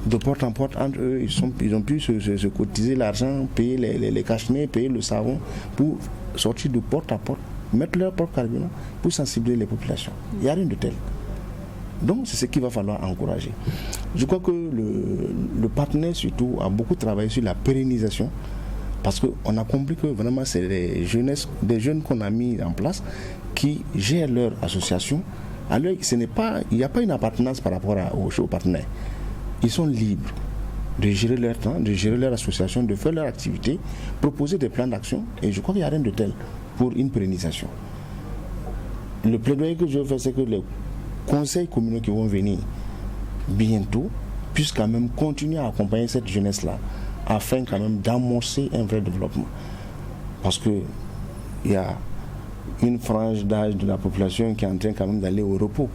De porte en porte, entre eux, ils ont pu se cotiser l'argent, payer les cachemires, payer le savon, pour sortir de porte à porte, mettre leur propre carburant pour sensibiliser les populations. Il n'y a rien de tel. Donc c'est ce qu'il va falloir encourager. Je crois que le partenaire surtout a beaucoup travaillé sur la pérennisation, parce qu'on a compris que vraiment c'est des jeunes qu'on a mis en place qui gèrent leur association. Alors il n'y a pas une appartenance par rapport aux partenaires. Ils sont libres de gérer leur temps, de gérer leur association, de faire leur activité, proposer des plans d'action, et je crois qu'il n'y a rien de tel pour une pérennisation. Le plaidoyer que je fais, c'est que les conseils communaux qui vont venir bientôt puissent quand même continuer à accompagner cette jeunesse-là, afin quand même d'amorcer un vrai développement. Parce que il y a une frange d'âge de la population qui est en train quand même d'aller au repos.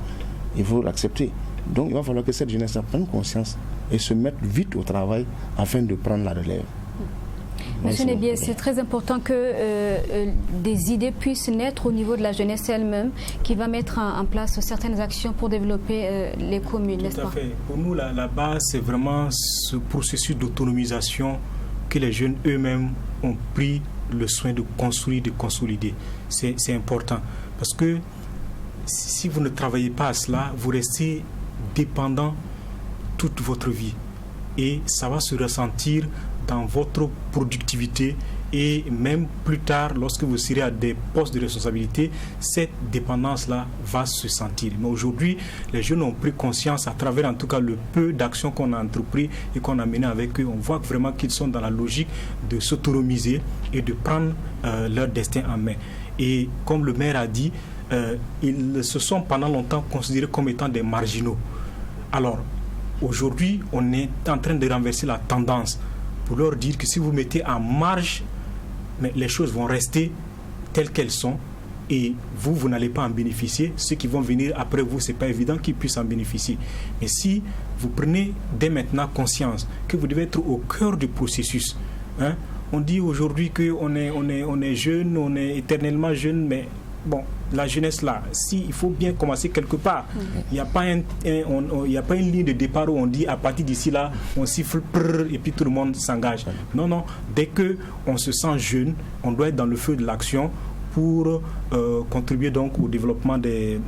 Il faut l'accepter. Donc il va falloir que cette jeunesse prenne conscience et se mette vite au travail afin de prendre la relève. Monsieur Nebié, c'est très important que des idées puissent naître au niveau de la jeunesse elle-même, qui va mettre en place certaines actions pour développer les communes, n'est-ce pas? Tout à fait. Pour nous, la base, c'est vraiment ce processus d'autonomisation que les jeunes eux-mêmes ont pris le soin de construire, de consolider. C'est important. Parce que si vous ne travaillez pas à cela, vous restez dépendant toute votre vie. Et ça va se ressentir dans votre productivité, et même plus tard, lorsque vous serez à des postes de responsabilité, cette dépendance-là va se sentir. Mais aujourd'hui, les jeunes ont pris conscience, à travers en tout cas le peu d'actions qu'on a entrepris et qu'on a mené avec eux, on voit vraiment qu'ils sont dans la logique de s'autonomiser et de prendre leur destin en main. Et comme le maire a dit, ils se sont pendant longtemps considérés comme étant des marginaux. Alors, aujourd'hui, on est en train de renverser la tendance pour leur dire que si vous mettez en marge, mais les choses vont rester telles qu'elles sont, et vous n'allez pas en bénéficier. Ceux qui vont venir après vous, ce n'est pas évident qu'ils puissent en bénéficier. Mais si vous prenez dès maintenant conscience que vous devez être au cœur du processus, hein, on dit aujourd'hui qu'on est jeune, on est éternellement jeune, mais bon, la jeunesse là, il faut bien commencer quelque part. Il n'y a pas une ligne de départ où on dit à partir d'ici là, on siffle et puis tout le monde s'engage. Non, dès qu'on se sent jeune, on doit être dans le feu de l'action pour contribuer donc au développement de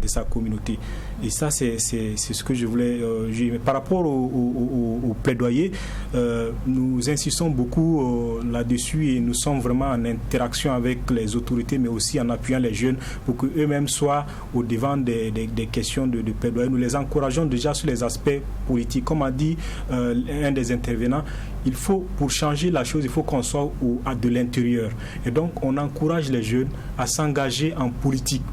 sa communauté. Et ça, c'est ce que je voulais... par rapport au plaidoyer, nous insistons beaucoup là-dessus, et nous sommes vraiment en interaction avec les autorités, mais aussi en appuyant les jeunes pour qu'eux-mêmes soient au devant des questions de plaidoyer. Nous les encourageons déjà sur les aspects politiques. Comme a dit un des intervenants, pour changer la chose, il faut qu'on soit de l'intérieur. Et donc, on encourage les jeunes à s'engager en politique,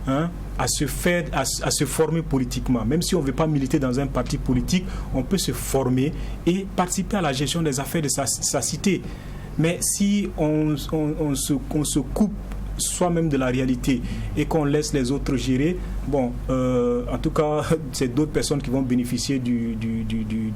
hein, à se former politiquement. Même si on ne veut pas militer dans un parti politique, on peut se former et participer à la gestion des affaires de sa cité. Mais si on se coupe soi-même de la réalité et qu'on laisse les autres gérer, bon, en tout cas, c'est d'autres personnes qui vont bénéficier du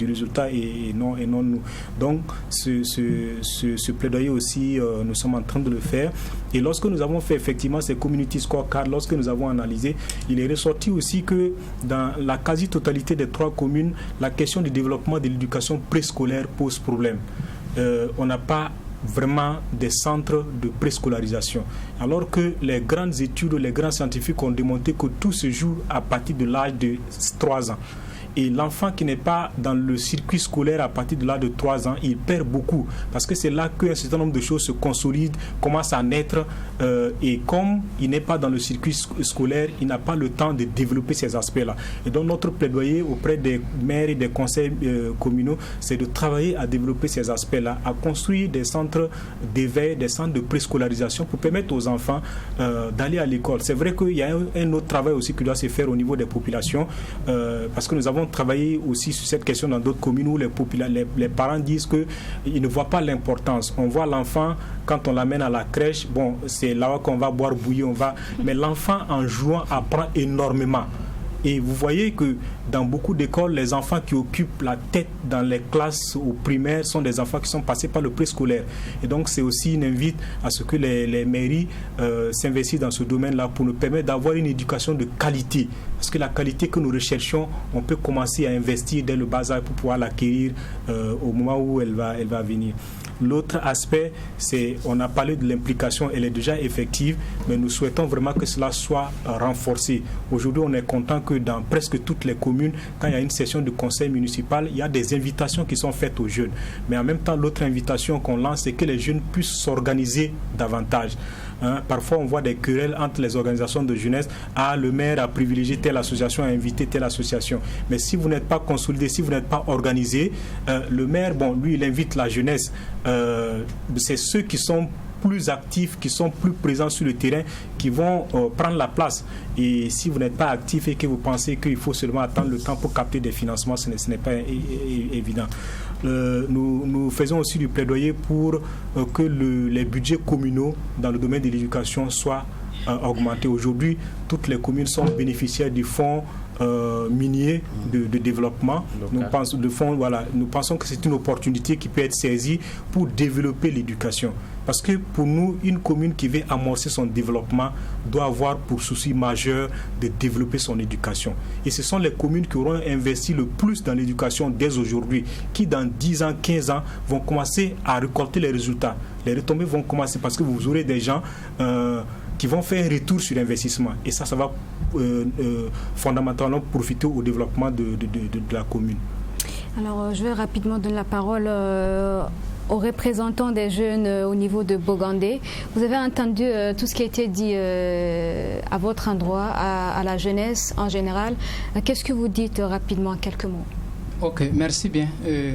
résultat et non nous. Donc, ce plaidoyer aussi, nous sommes en train de le faire. Et lorsque nous avons fait effectivement ces community scorecards, lorsque nous avons analysé, il est ressorti aussi que dans la quasi-totalité des 3 communes, la question du développement de l'éducation préscolaire pose problème. On n'a pas vraiment des centres de préscolarisation. Alors que les grandes études, les grands scientifiques ont démontré que tout se joue à partir de l'âge de 3 ans. Et l'enfant qui n'est pas dans le circuit scolaire à partir de l'âge de 3 ans, il perd beaucoup. Parce que c'est là qu'un certain nombre de choses se consolident, commencent à naître. Et comme il n'est pas dans le circuit scolaire, il n'a pas le temps de développer ces aspects-là. Et donc notre plaidoyer auprès des maires et des conseils communaux, c'est de travailler à développer ces aspects-là, à construire des centres d'éveil, des centres de préscolarisation pour permettre aux enfants d'aller à l'école. C'est vrai qu'il y a un autre travail aussi qui doit se faire au niveau des populations, parce que nous avons travaillé aussi sur cette question dans d'autres communes où les parents disent qu'ils ne voient pas l'importance. On voit l'enfant, quand on l'amène à la crèche, bon, c'est là qu'on va boire bouillie, mais l'enfant en jouant apprend énormément. Et vous voyez que dans beaucoup d'écoles, les enfants qui occupent la tête dans les classes au primaire sont des enfants qui sont passés par le préscolaire. Et donc c'est aussi une invite à ce que les mairies s'investissent dans ce domaine-là pour nous permettre d'avoir une éducation de qualité. Parce que la qualité que nous recherchons, on peut commencer à investir dès le bas âge pour pouvoir l'acquérir au moment où elle va venir. L'autre aspect, c'est, on a parlé de l'implication, elle est déjà effective, mais nous souhaitons vraiment que cela soit renforcé. Aujourd'hui, on est content que dans presque toutes les communes, quand il y a une session de conseil municipal, il y a des invitations qui sont faites aux jeunes. Mais en même temps, l'autre invitation qu'on lance, c'est que les jeunes puissent s'organiser davantage. Parfois, on voit des querelles entre les organisations de jeunesse. Le maire a privilégié telle association, a invité telle association. Mais si vous n'êtes pas consolidé, si vous n'êtes pas organisé, le maire, lui, il invite la jeunesse. C'est ceux qui sont plus actifs, qui sont plus présents sur le terrain, qui vont prendre la place. Et si vous n'êtes pas actif et que vous pensez qu'il faut seulement attendre le temps pour capter des financements, ce n'est pas évident. Nous faisons aussi du plaidoyer pour que les budgets communaux dans le domaine de l'éducation soient augmentés. Aujourd'hui, toutes les communes sont bénéficiaires du fonds minier de développement. Nous pensons que c'est une opportunité qui peut être saisie pour développer l'éducation. Parce que pour nous, une commune qui veut amorcer son développement doit avoir pour souci majeur de développer son éducation. Et ce sont les communes qui auront investi le plus dans l'éducation dès aujourd'hui, qui dans 10 ans, 15 ans vont commencer à récolter les résultats. Les retombées vont commencer parce que vous aurez des gens qui vont faire un retour sur l'investissement. Et ça va fondamentalement profiter au développement de la commune. Alors, je vais rapidement donner la parole aux représentants des jeunes au niveau de Bogandé. Vous avez entendu tout ce qui a été dit à votre endroit, à la jeunesse en général. Qu'est-ce que vous dites rapidement en quelques mots? Ok, merci bien.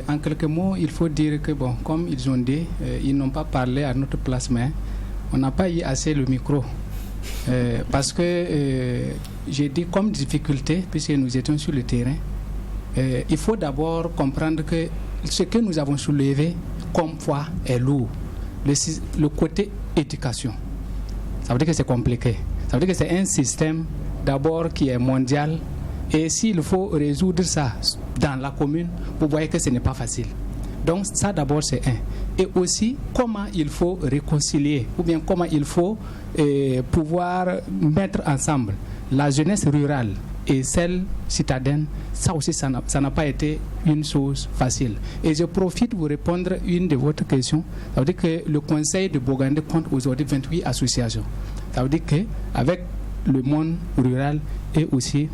En quelques mots, il faut dire que, comme ils ont dit, ils n'ont pas parlé à notre place, mais on n'a pas eu assez le micro. Parce que j'ai dit comme difficulté, puisque nous étions sur le terrain, il faut d'abord comprendre que ce que nous avons soulevé comme poids est lourd. Le côté éducation, ça veut dire que c'est compliqué. Ça veut dire que c'est un système d'abord qui est mondial. Et s'il faut résoudre ça dans la commune, vous voyez que ce n'est pas facile. Donc ça d'abord c'est un. Et aussi comment il faut réconcilier, ou bien comment il faut pouvoir mettre ensemble la jeunesse rurale et celle citadine. Ça aussi ça n'a pas été une chose facile. Et je profite pour répondre une de votre questions. Ça veut dire que le conseil de Bogandé compte aujourd'hui 28 associations. Ça veut dire qu'avec le monde rural et aussi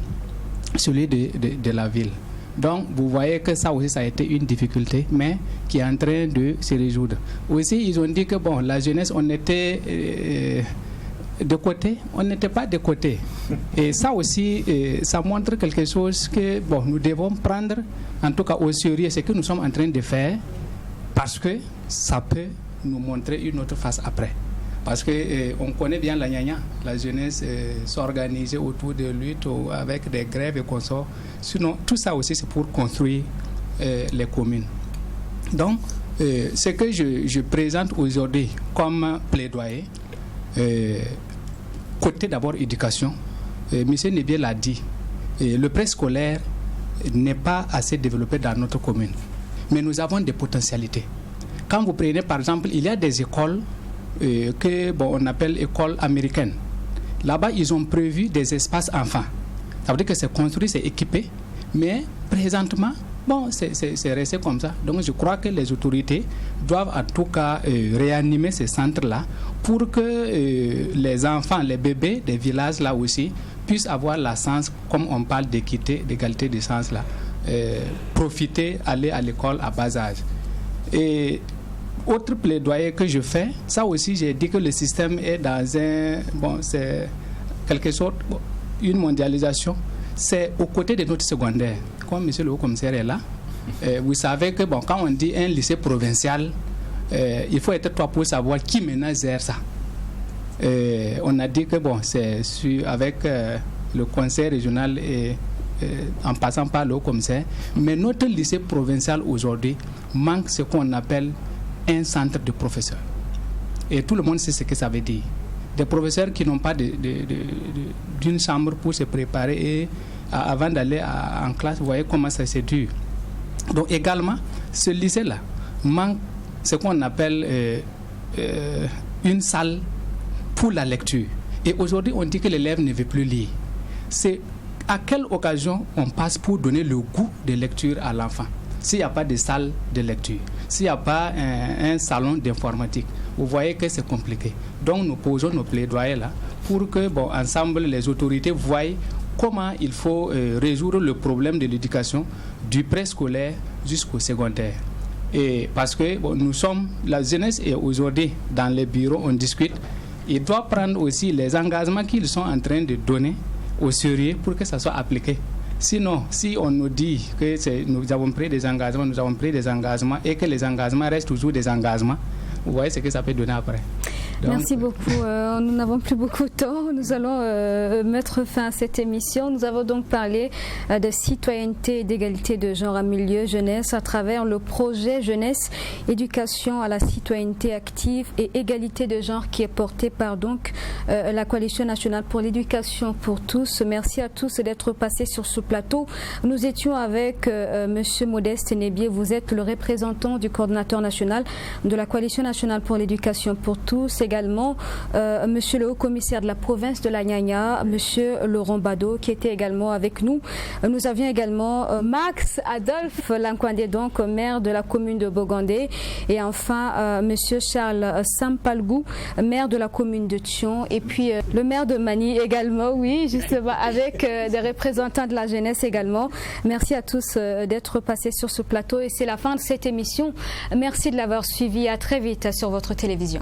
celui de la ville. Donc, vous voyez que ça aussi, ça a été une difficulté, mais qui est en train de se résoudre. Aussi, ils ont dit que, la jeunesse, on était de côté, on n'était pas de côté. Et ça aussi, ça montre quelque chose que, nous devons prendre, en tout cas au sérieux, ce que nous sommes en train de faire, parce que ça peut nous montrer une autre face après. Parce qu'on connaît bien la Nyanya, la jeunesse s'organiser autour de luttes avec des grèves et consorts. Sinon, tout ça aussi, c'est pour construire les communes. Donc, ce que je présente aujourd'hui comme plaidoyer, côté d'abord éducation, M. Nebiel l'a dit, le préscolaire n'est pas assez développé dans notre commune. Mais nous avons des potentialités. Quand vous prenez, par exemple, il y a des écoles on appelle école américaine. Là-bas, ils ont prévu des espaces enfants. Ça veut dire que c'est construit, c'est équipé, mais présentement, c'est resté comme ça. Donc, je crois que les autorités doivent en tout cas réanimer ces centres-là pour que les enfants, les bébés des villages là aussi puissent avoir la chance, comme on parle d'équité, d'égalité de chance là, profiter, aller à l'école à bas âge. Et autre plaidoyer que je fais, ça aussi j'ai dit que le système est dans c'est quelque chose, une mondialisation, c'est aux côtés de notre secondaire. Comme monsieur le haut-commissaire est là, vous savez que quand on dit un lycée provincial, il faut être toi pour savoir qui maintenant gère ça. On a dit que c'est avec le conseil régional et en passant par le haut-commissaire, mais notre lycée provincial aujourd'hui manque ce qu'on appelle un centre de professeurs. Et tout le monde sait ce que ça veut dire. Des professeurs qui n'ont pas d'une chambre pour se préparer et avant d'aller en classe, vous voyez comment ça c'est dur. Donc également, ce lycée-là manque ce qu'on appelle une salle pour la lecture. Et aujourd'hui, on dit que l'élève ne veut plus lire. C'est à quelle occasion on passe pour donner le goût de lecture à l'enfant? S'il n'y a pas de salle de lecture, s'il n'y a pas un salon d'informatique, vous voyez que c'est compliqué. Donc nous posons nos plaidoyers là pour que, ensemble, les autorités voient comment il faut résoudre le problème de l'éducation du préscolaire jusqu'au secondaire. Et parce que la jeunesse est aujourd'hui dans les bureaux, on discute. Il doit prendre aussi les engagements qu'ils sont en train de donner au sérieux pour que ça soit appliqué. Sinon, si on nous dit que nous avons pris des engagements et que les engagements restent toujours des engagements, vous voyez ce que ça peut donner après. Donc, merci beaucoup. Nous n'avons plus beaucoup de temps. Nous allons mettre fin à cette émission. Nous avons donc parlé de citoyenneté et d'égalité de genre en milieu jeunesse à travers le projet Jeunesse, éducation à la citoyenneté active et égalité de genre qui est porté par la Coalition nationale pour l'éducation pour tous. Merci à tous d'être passés sur ce plateau. Nous étions avec Monsieur Modeste Nébié. Vous êtes le représentant du coordonnateur national de la Coalition nationale pour l'éducation pour tous. Également monsieur le haut-commissaire de la province de la Nyanya, monsieur Laurent Bado, qui était également avec nous. Nous avions également Max Adolphe Lankwandé, donc maire de la commune de Bogandé, et enfin monsieur Charles Sampalgou, maire de la commune de Thion, et puis le maire de Mani également, oui, justement, avec des représentants de la jeunesse également. Merci à tous d'être passés sur ce plateau et c'est la fin de cette émission. Merci de l'avoir suivi. À très vite sur votre télévision.